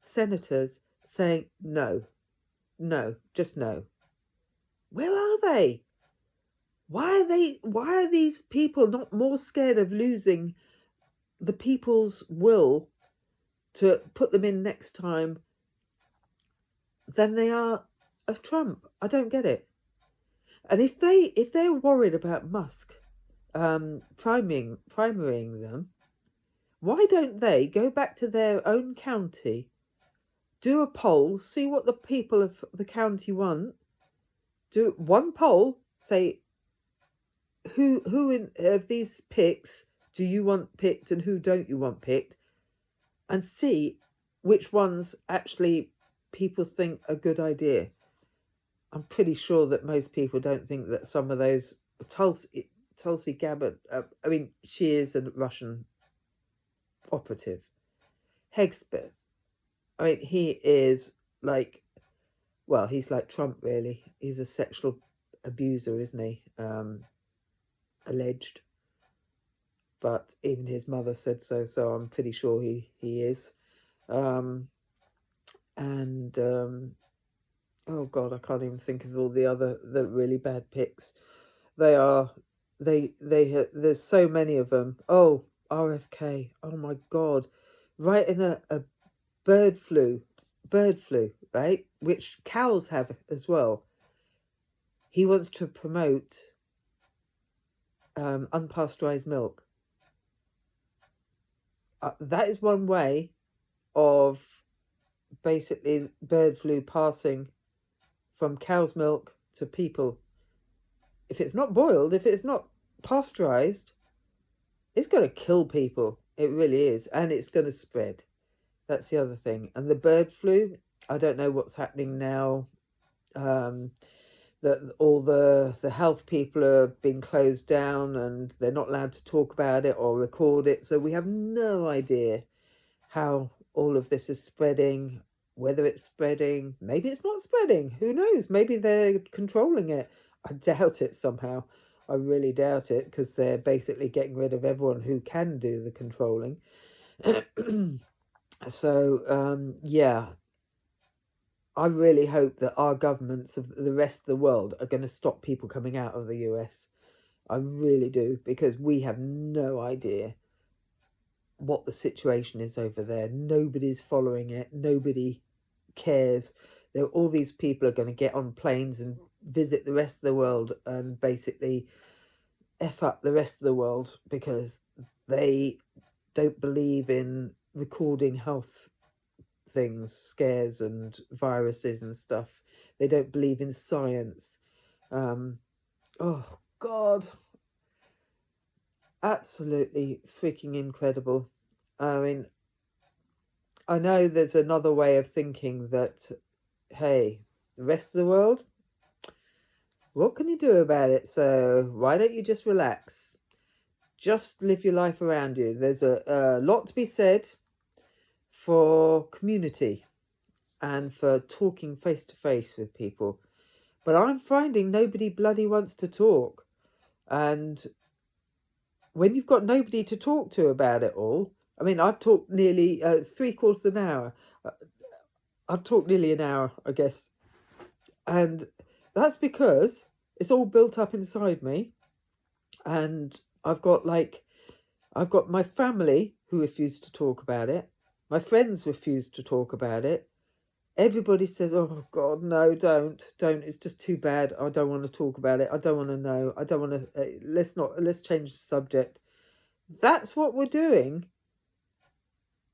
Speaker 1: senators saying no, just no? Where are they? Why are these people not more scared of losing the people's will to put them in next time than they are of Trump? I don't get it. And if they're worried about Musk primarying them, why don't they go back to their own county, do a poll, see what the people of the county want, do one poll, say who of these picks do you want picked and who don't you want picked, and see which ones actually people think are a good idea. I'm pretty sure that most people don't think that some of those Tulsi Gabbard, I mean, she is a Russian operative. Hegseth, I mean, he is like well, he's like Trump, really. He's a sexual abuser, isn't he? Alleged. But even his mother said so, so I'm pretty sure he is. And oh God, I can't even think of all the really bad pics. There's so many of them. Oh, RFK. Oh my God. Right in a bird flu, right? Which cows have as well. He wants to promote unpasteurized milk. That is one way of basically bird flu passing from cow's milk to people. If it's not boiled, if it's not pasteurized, it's going to kill people. It really is. And it's going to spread. That's the other thing. And the bird flu, I don't know what's happening now. That all the health people are being closed down and they're not allowed to talk about it or record it. So we have no idea how all of this is spreading, whether it's spreading. Maybe it's not spreading. Who knows? Maybe they're controlling it. I doubt it somehow. I really doubt it, because they're basically getting rid of everyone who can do the controlling. So, yeah, I really hope that our governments of the rest of the world are going to stop people coming out of the US. I really do, because we have no idea what the situation is over there. Nobody's following it. Nobody cares. All these people are going to get on planes and visit the rest of the world and basically F up the rest of the world, because they don't believe in recording health things, scares and viruses and stuff. They don't believe in science. Oh God, absolutely freaking incredible. I mean, I know there's another way of thinking that, hey, the rest of the world, what can you do about it? So why don't you just relax? Just live your life around you. There's a lot to be said for community and for talking face to face with people. But I'm finding nobody bloody wants to talk. And when you've got nobody to talk to about it all, I mean, I've talked nearly 3/4 an hour. I've talked nearly an hour, I guess. And that's because it's all built up inside me. And I've got my family who refuse to talk about it. My friends refuse to talk about it. Everybody says, oh God, no, don't. It's just too bad. I don't want to talk about it. I don't want to know. I don't want to, let's change the subject. That's what we're doing.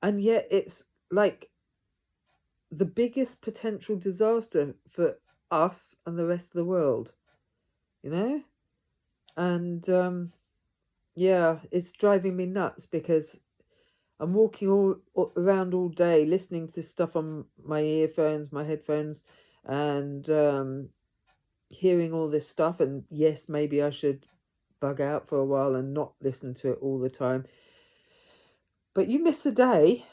Speaker 1: And yet it's like the biggest potential disaster for us and the rest of the world, you know? And yeah, it's driving me nuts, because I'm walking all around all day listening to this stuff on my earphones, my headphones, and hearing all this stuff. And yes, maybe I should bug out for a while and not listen to it all the time. But you miss a day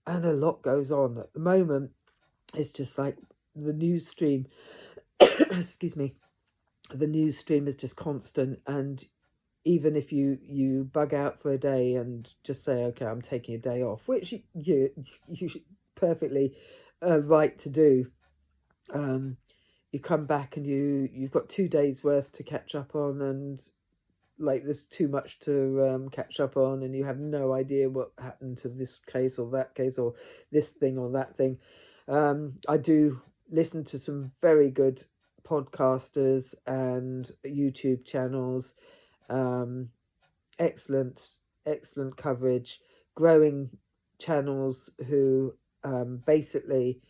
Speaker 1: and a lot goes on. At the moment, it's just like the news stream, excuse me, the news stream is just constant. And even if you bug out for a day and just say, okay, I'm taking a day off, which you perfectly right to do, you come back and you've got 2 days worth to catch up on, and like there's too much to catch up on, and you have no idea what happened to this case or that case or this thing or that thing. I do listen to some very good podcasters and YouTube channels. Excellent coverage, growing channels who basically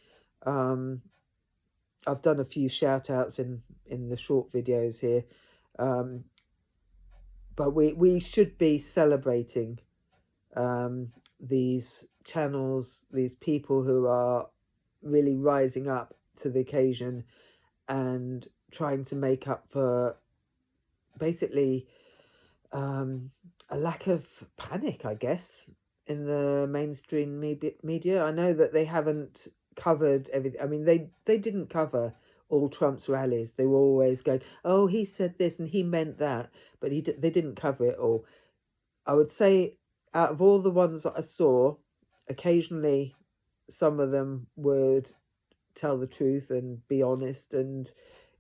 Speaker 1: I've done a few shout outs in the short videos here, but we should be celebrating these channels, these people who are really rising up to the occasion and trying to make up for basically a lack of panic, I guess, in the mainstream media. I know that they haven't covered everything. I mean, they didn't cover all Trump's rallies. They were always going, oh, he said this and he meant that, but they didn't cover it all. I would say out of all the ones that I saw, occasionally some of them would tell the truth and be honest and,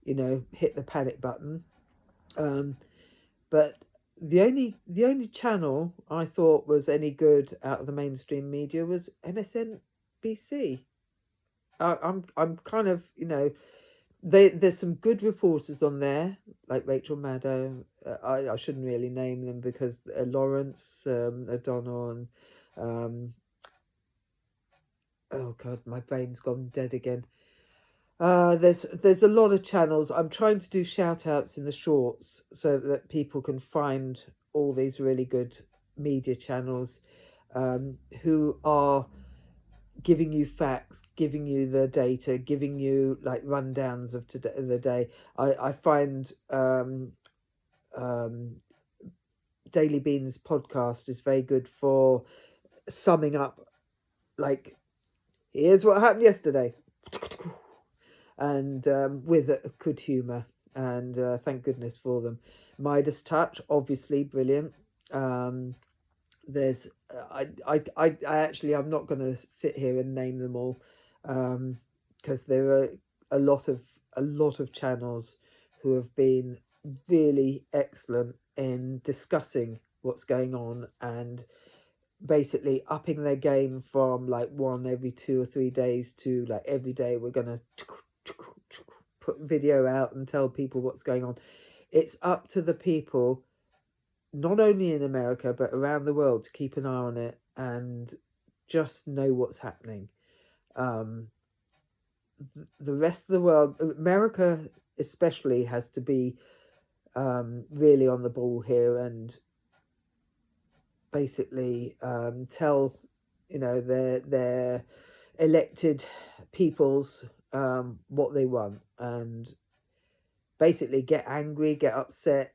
Speaker 1: hit the panic button. But the only channel I thought was any good out of the mainstream media was MSNBC. I'm kind of, there's some good reporters on there, like Rachel Maddow. I shouldn't really name them because Lawrence O'Donnell and oh god, my brain's gone dead again. There's a lot of channels. I'm trying to do shout outs in the shorts so that people can find all these really good media channels who are giving you facts, giving you the data, giving you like rundowns of the day. I find Daily Beans podcast is very good for summing up, like, here's what happened yesterday, and with a good humour, and thank goodness for them. Midas Touch, obviously brilliant. There's I actually, I'm not going to sit here and name them all, because there are a lot of channels who have been really excellent in discussing what's going on and basically upping their game from like one every 2 or 3 days to like every day we're going to put video out and tell people what's going on. It's up to the people, not only in America but around the world, to keep an eye on it and just know what's happening. The rest of the world, America especially, has to be really on the ball here and basically tell their elected peoples what they want, and basically get angry, get upset,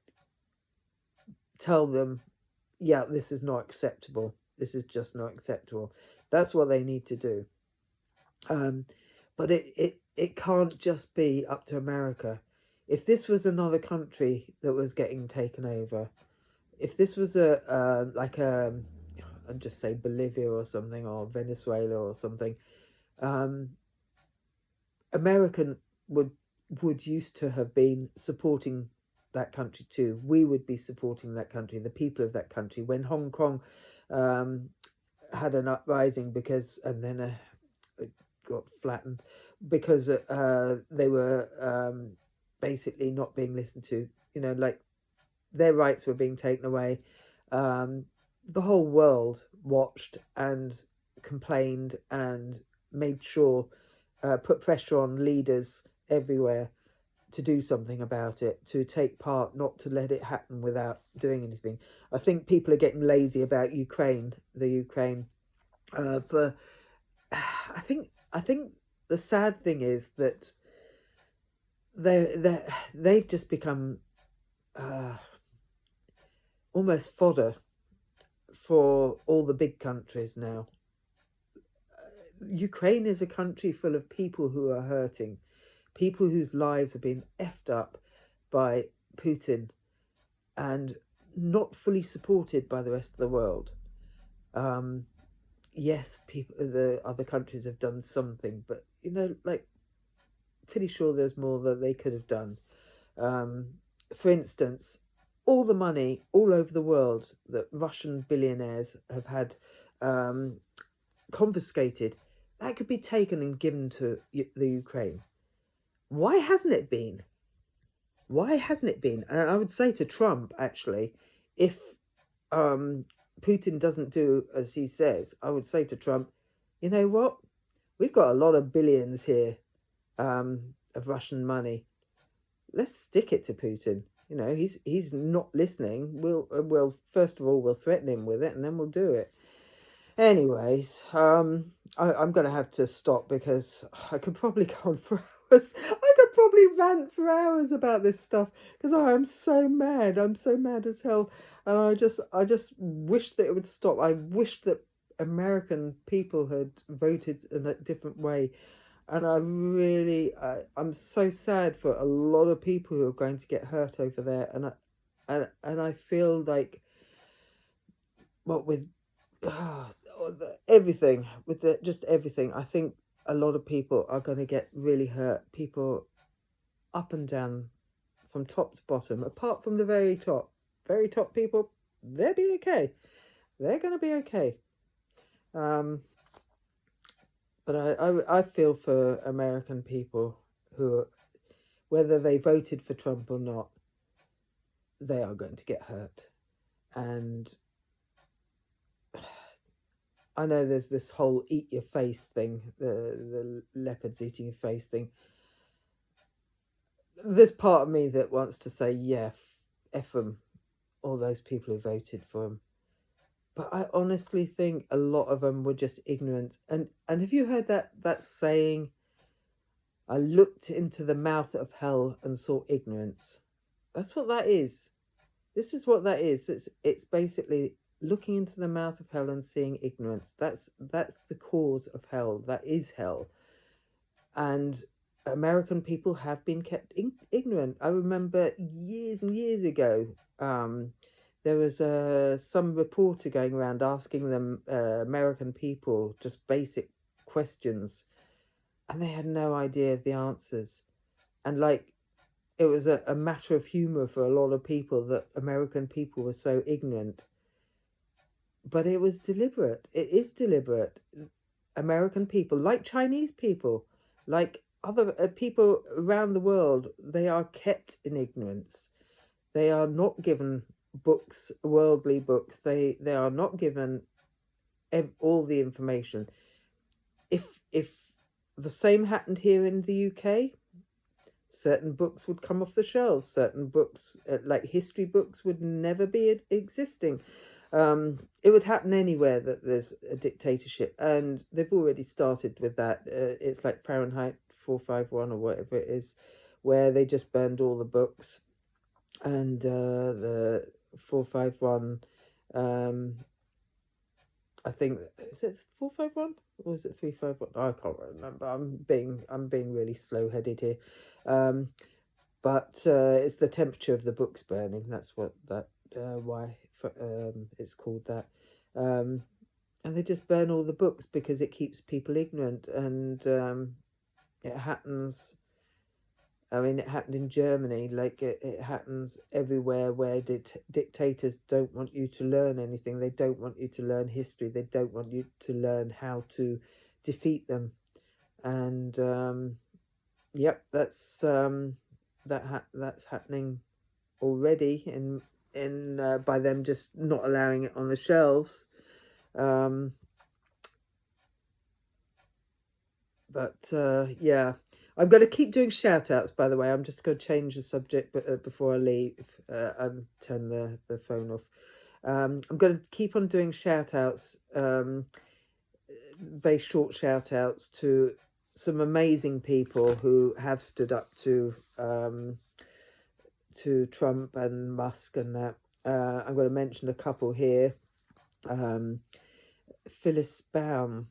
Speaker 1: tell them, yeah, this is not acceptable, this is just not acceptable. That's what they need to do. But it can't just be up to America. If this was another country that was getting taken over, if this was I'd just say Bolivia or something, or Venezuela or something, American would used to have been supporting that country too. We would be supporting that country, the people of that country. When Hong Kong had an uprising and then it got flattened because they were basically not being listened to, like their rights were being taken away. The whole world watched and complained and made sure, put pressure on leaders everywhere to do something about it, to take part, not to let it happen without doing anything. I think people are getting lazy about Ukraine. I think the sad thing is that they've just become almost fodder for all the big countries now. Ukraine is a country full of people who are hurting, people whose lives have been effed up by Putin and not fully supported by the rest of the world. Yes, the other countries have done something, but pretty sure there's more that they could have done. For instance, all the money all over the world that Russian billionaires have had confiscated, that could be taken and given to the Ukraine. Why hasn't it been? Why hasn't it been? And I would say to Trump, actually, if Putin doesn't do as he says, I would say to Trump, you know what? We've got a lot of billions here of Russian money. Let's stick it to Putin. He's not listening. We'll first of all, we'll threaten him with it, and then we'll do it. Anyways, I'm going to have to stop because I could probably go on for hours. I could probably rant for hours about this stuff because I am so mad. I'm so mad as hell. And I just wish that it would stop. I wish that American people had voted in a different way. And I'm so sad for a lot of people who are going to get hurt over there. And I feel like, what with everything, just everything, I think a lot of people are going to get really hurt. People up and down, from top to bottom, apart from the very top people, they'll be okay. They're going to be okay. But I feel for American people who, whether they voted for Trump or not, they are going to get hurt. And I know there's this whole eat your face thing, the leopards eating your face thing. There's part of me that wants to say, yeah, F them, all those people who voted for him. But I honestly think a lot of them were just ignorant. And have you heard that saying, I looked into the mouth of hell and saw ignorance? That's what that is. This is what that is. It's basically looking into the mouth of hell and seeing ignorance. That's the cause of hell. That is hell. And American people have been kept ignorant. I remember years and years ago, there was some reporter going around asking them, American people, just basic questions, and they had no idea of the answers. And like, it was a matter of humour for a lot of people that American people were so ignorant. But it was deliberate. It is deliberate. American people, like Chinese people, like other people around the world, they are kept in ignorance. They are not given books, worldly books. They are not given all the information. If the same happened here in the UK, certain books would come off the shelves. Certain books, like history books, would never be existing. It would happen anywhere that there's a dictatorship, and they've already started with that. It's like Fahrenheit 451 or whatever it is, where they just burned all the books. And the 451, I think, is it 451 or is it 351? I can't remember. I'm being really slow-headed here. But it's the temperature of the books burning. That's why it's called that. And they just burn all the books because it keeps people ignorant. And it happens. I mean, it happened in Germany. Like, it happens everywhere where dictators don't want you to learn anything. They don't want you to learn history. They don't want you to learn how to defeat them. And yep, that's happening already in by them just not allowing it on the shelves. Yeah, I'm going to keep doing shout outs, by the way. I'm just going to change the subject before I leave and turn the phone off. I'm going to keep on doing shout outs, very short shout outs to some amazing people who have stood up to Trump and Musk and that. I'm going to mention a couple here. Phyllis Baum.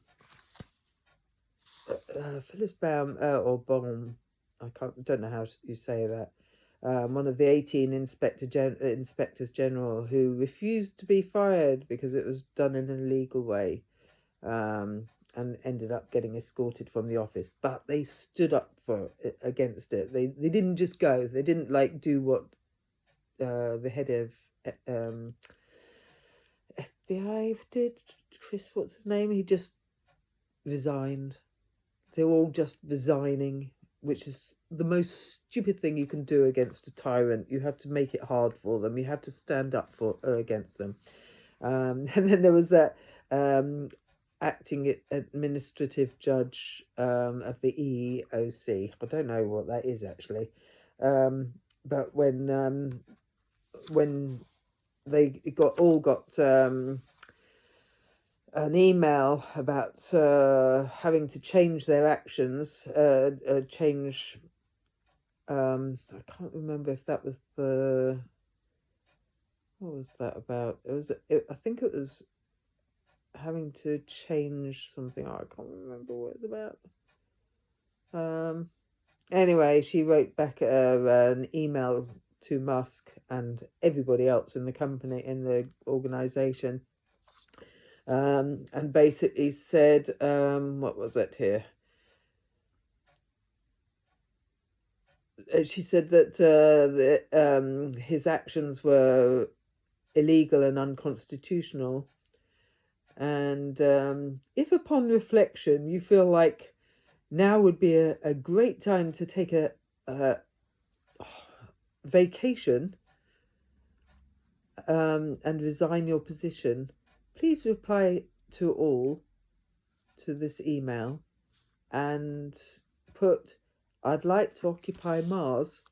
Speaker 1: Phyllis Baum, or Baum, don't know how you say that. One of the 18 inspectors general who refused to be fired because it was done in an illegal way, and ended up getting escorted from the office. But they stood up against it. They didn't just go. They didn't like do what the head of FBI did. Chris, what's his name? He just resigned. They're all just resigning, which is the most stupid thing you can do against a tyrant. You have to make it hard for them. You have to stand up against them. And then there was that acting administrative judge of the EEOC. I don't know what that is actually. But when they got an email about having to change their actions, I can't remember if that was what was that about? I think it was having to change something. Oh, I can't remember what it's about. Anyway, she wrote back an email to Musk and everybody else in the company, in the organization, and basically said, what was it here? She said that his actions were illegal and unconstitutional. And if upon reflection you feel like now would be a great time to take a vacation and resign your position, please reply to all to this email and put "I'd like to occupy Mars"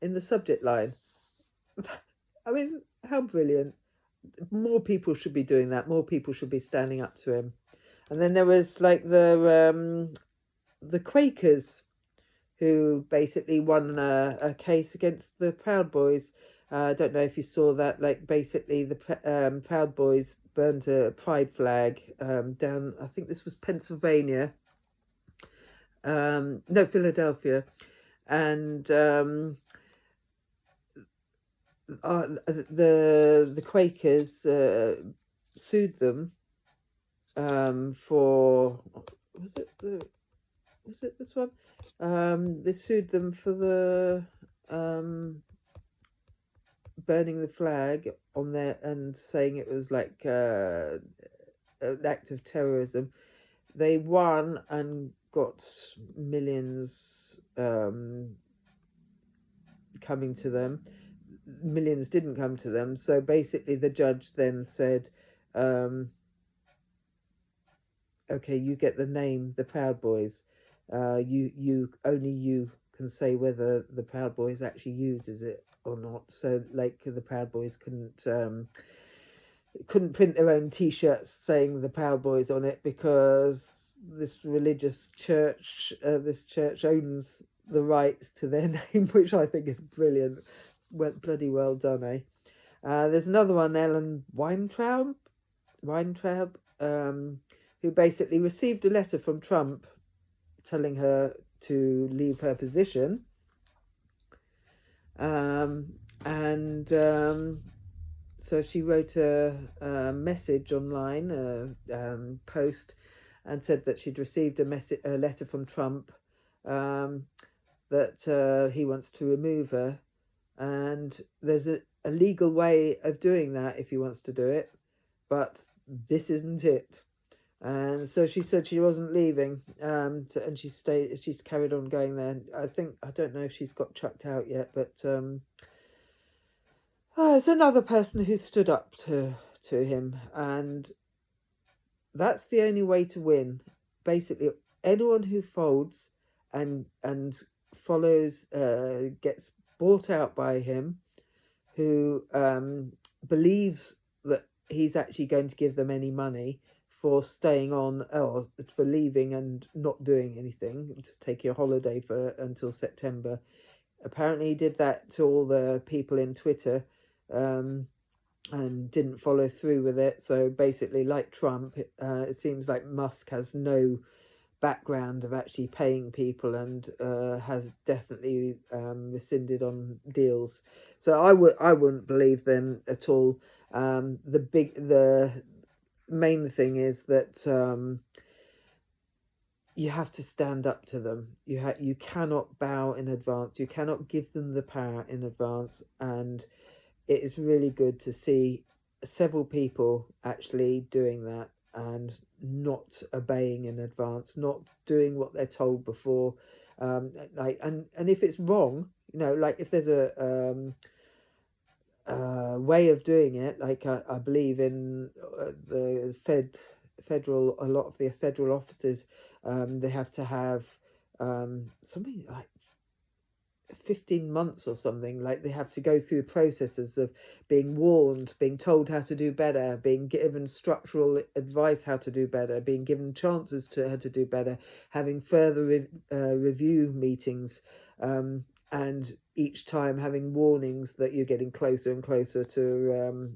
Speaker 1: in the subject line. I mean, how brilliant. More people should be doing that. More people should be standing up to him. And then there was like the Quakers, who basically won a case against the Proud Boys. I don't know if you saw that. Like, basically, the Proud Boys burned a pride flag down, I think this was Pennsylvania. No, Philadelphia. And the Quakers sued them for, was it this one? They sued them for the burning the flag on there and saying it was like an act of terrorism. They won and got millions coming to them. Millions didn't come to them. So basically the judge then said, okay, you get the name, the Proud Boys. You only you can say whether the Proud Boys actually uses it or not. So like the Proud Boys couldn't print their own T-shirts saying the Proud Boys on it, because this religious church, this church owns the rights to their name, which I think is brilliant. Bloody well done, eh? There's another one, Ellen Weintraub, who basically received a letter from Trump telling her to leave her position. So she wrote a message online, a post, and said that she'd received a letter from Trump that he wants to remove her. And there's a legal way of doing that if he wants to do it, but this isn't it. And so she said she wasn't leaving, and she's carried on going there. I don't know if she's got chucked out yet, but it's another person who stood up to him, and that's the only way to win. Basically, anyone who folds and follows, gets bought out by him, who believes that he's actually going to give them any money for staying on, or for leaving and not doing anything, just taking a holiday until September. Apparently he did that to all the people in Twitter, and didn't follow through with it. So basically, like Trump, it seems like Musk has no background of actually paying people, and has definitely rescinded on deals. So I wouldn't believe them at all. The main thing is that you have to stand up to them. You cannot bow in advance. You cannot give them the power in advance. And it is really good to see several people actually doing that and not obeying in advance, not doing what they're told before. And if it's wrong, like if there's a way of doing it, like I believe in the federal, a lot of the federal offices, they have to have something like 15 months or something. Like they have to go through processes of being warned, being told how to do better, being given structural advice how to do better, being given chances to how to do better, having further review meetings, and each time having warnings that you're getting closer and closer to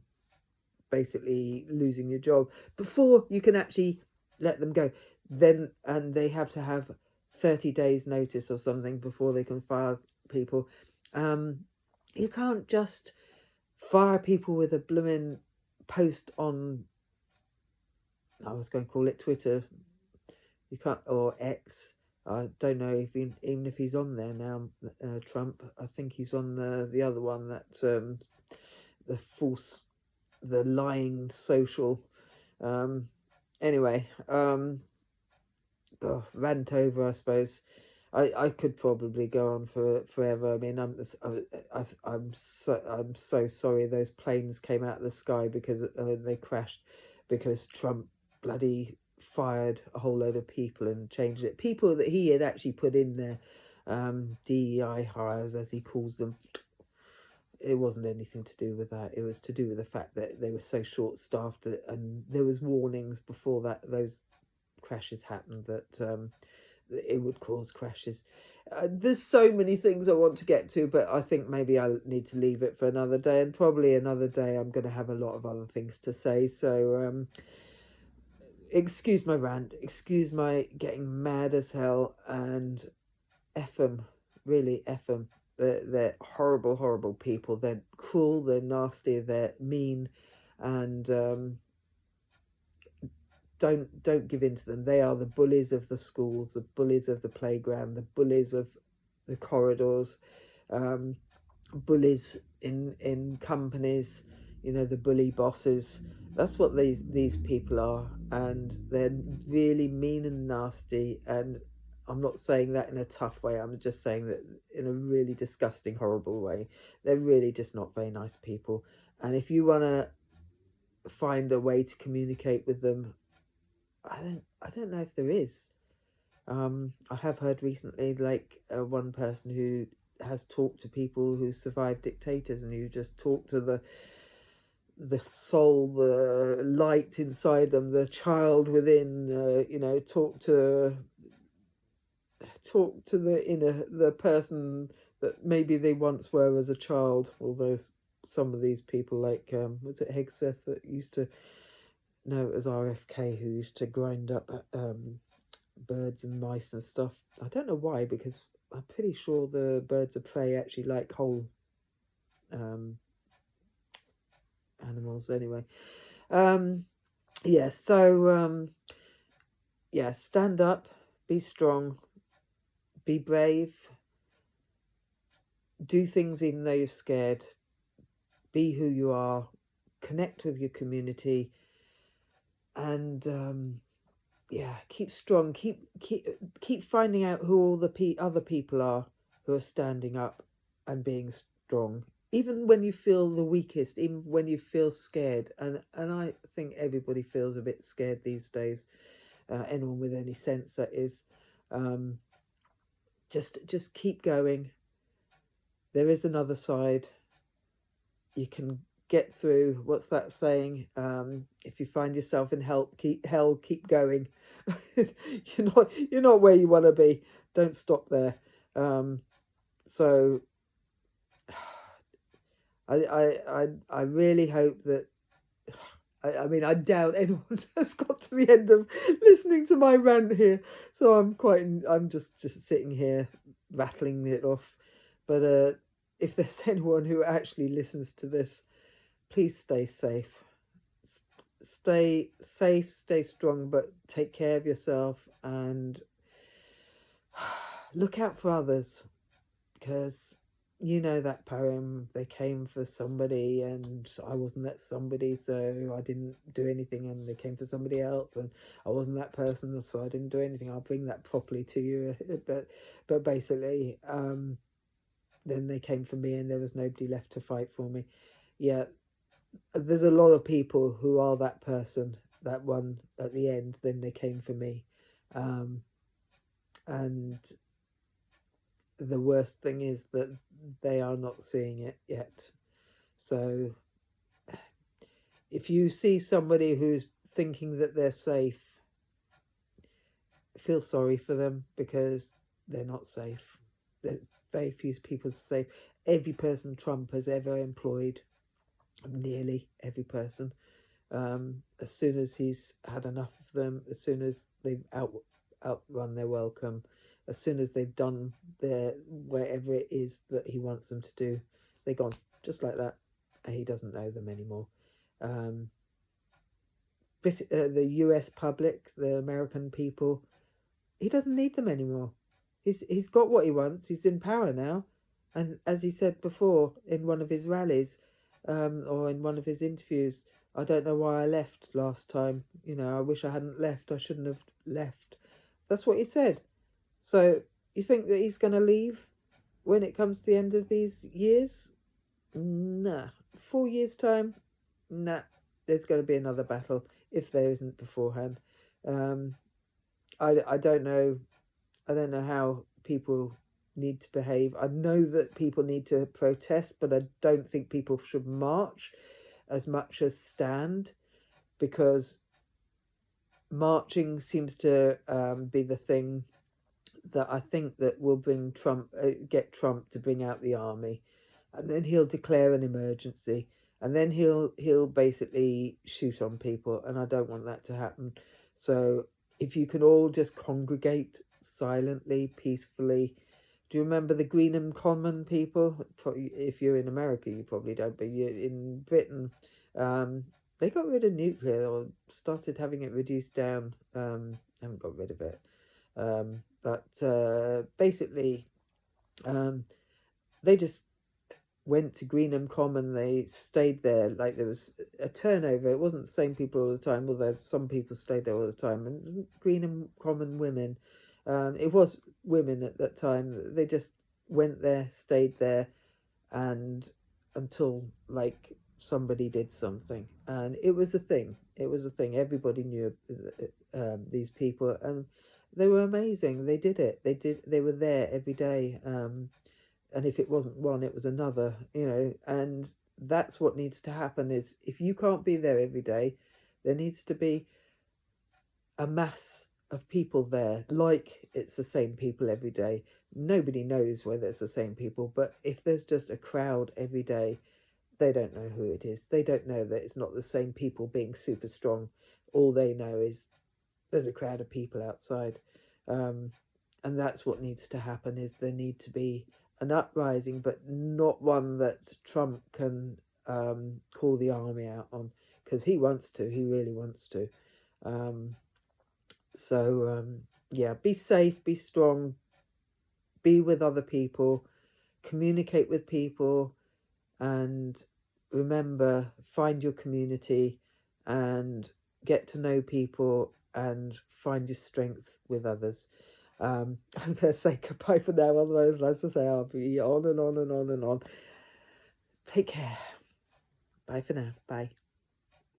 Speaker 1: basically losing your job before you can actually let them go. Then, and they have to have 30 days notice or something before they can fire people. You can't just fire people with a blooming post on, I was going to call it Twitter. You can't, or X. I don't know if even if he's on there now, Trump. I think he's on the other one, that the false, the lying social. Anyway, rant over, I suppose. I could probably go on for forever. I mean, I'm so sorry those planes came out of the sky because they crashed because Trump bloody fired a whole load of people and changed it. People that he had actually put in there, DEI hires as he calls them. It wasn't anything to do with that. It was to do with the fact that they were so short-staffed, and there was warnings before that those crashes happened that it would cause crashes. There's so many things I want to get to, but I think maybe I need to leave it for another day, and probably another day I'm going to have a lot of other things to say. So excuse my rant, excuse my getting mad as hell, and F them, really F them. They're horrible, horrible people. They're cruel, they're nasty, they're mean, and don't give in to them. They are the bullies of the schools, the bullies of the playground, the bullies of the corridors, bullies in companies, you know, the bully bosses. That's what these people are, and they're really mean and nasty. And I'm not saying that in a tough way, I'm just saying that in a really disgusting, horrible way. They're really just not very nice people. And if you want to find a way to communicate with them, I don't know if there is. I have heard recently, like one person who has talked to people who survived dictators, and who just talk to the soul, the light inside them, the child within. You know, talk to the inner, the person that maybe they once were as a child. Although some of these people, like was it Hegseth that used to, no, it was RFK who used to grind up birds and mice and stuff. I don't know why, because I'm pretty sure the birds of prey actually like whole animals anyway. Yeah, so yeah, stand up, be strong, be brave, do things even though you're scared, be who you are, connect with your community, and yeah, keep strong, keep finding out who all the other people are who are standing up and being strong, even when you feel the weakest, even when you feel scared. And I think everybody feels a bit scared these days, anyone with any sense, that is. Just keep going. There is another side. You can get through. What's that saying? If you find yourself in hell, keep going. You're not where you want to be. Don't stop there. So I really hope that. I mean, I doubt anyone has got to the end of listening to my rant here. So I'm just sitting here rattling it off. But if there's anyone who actually listens to this, please stay safe. Stay safe, stay strong, but take care of yourself and look out for others, because you know that poem, they came for somebody and I wasn't that somebody, so I didn't do anything, and they came for somebody else and I wasn't that person, so I didn't do anything. I'll bring that properly to you, but basically then they came for me and there was nobody left to fight for me. Yeah, there's a lot of people who are that person, that one at the end, then they came for me. And the worst thing is that they are not seeing it yet. So if you see somebody who's thinking that they're safe, feel sorry for them, because they're not safe. Very few people are safe. Every person Trump has ever employed, nearly every person, as soon as he's had enough of them, as soon as they've outrun their welcome, as soon as they've done their whatever it is that he wants them to do, they're gone, just like that. And he doesn't know them anymore. The US public, the American people, he doesn't need them anymore. He's got what he wants. He's in power now, and as he said before in one of his rallies, or in one of his interviews, I don't know why I left last time. I wish I hadn't left. I shouldn't have left. That's what he said. So you think that he's going to leave when it comes to the end of these years? Nah. 4 years' time? Nah. There's going to be another battle if there isn't beforehand. I don't know. I don't know how people need to behave. I know that people need to protest, but I don't think people should march as much as stand, because marching seems to be the thing that I think that will bring get Trump to bring out the army, and then he'll declare an emergency, and then he'll basically shoot on people, and I don't want that to happen. So if you can all just congregate silently, peacefully. Do you remember the Greenham Common people? If you're in America, you probably don't, but in Britain, they got rid of nuclear, or started having it reduced down. Haven't got rid of it. But basically, they just went to Greenham Common. They stayed there. Like, there was a turnover. It wasn't the same people all the time, although some people stayed there all the time. And Greenham Common women, it was women at that time. They just went there, stayed there, and until like somebody did something, and it was a thing. It was a thing. Everybody knew these people, and they were amazing. They did it. They were there every day. And if it wasn't one, it was another, and that's what needs to happen. Is if you can't be there every day, there needs to be a mass of people there, like it's the same people every day. Nobody knows whether it's the same people, but if there's just a crowd every day, they don't know who it is. They don't know that it's not the same people being super strong. All they know is there's a crowd of people outside. And that's what needs to happen, is there need to be an uprising, but not one that Trump can call the army out on, because he wants to. He really wants to. Yeah, be safe, be strong, be with other people, communicate with people, and remember, find your community and get to know people and find your strength with others. I'm going to say goodbye for now, otherwise, as I say, I'll be on and on and on and on. Take care. Bye for now. Bye.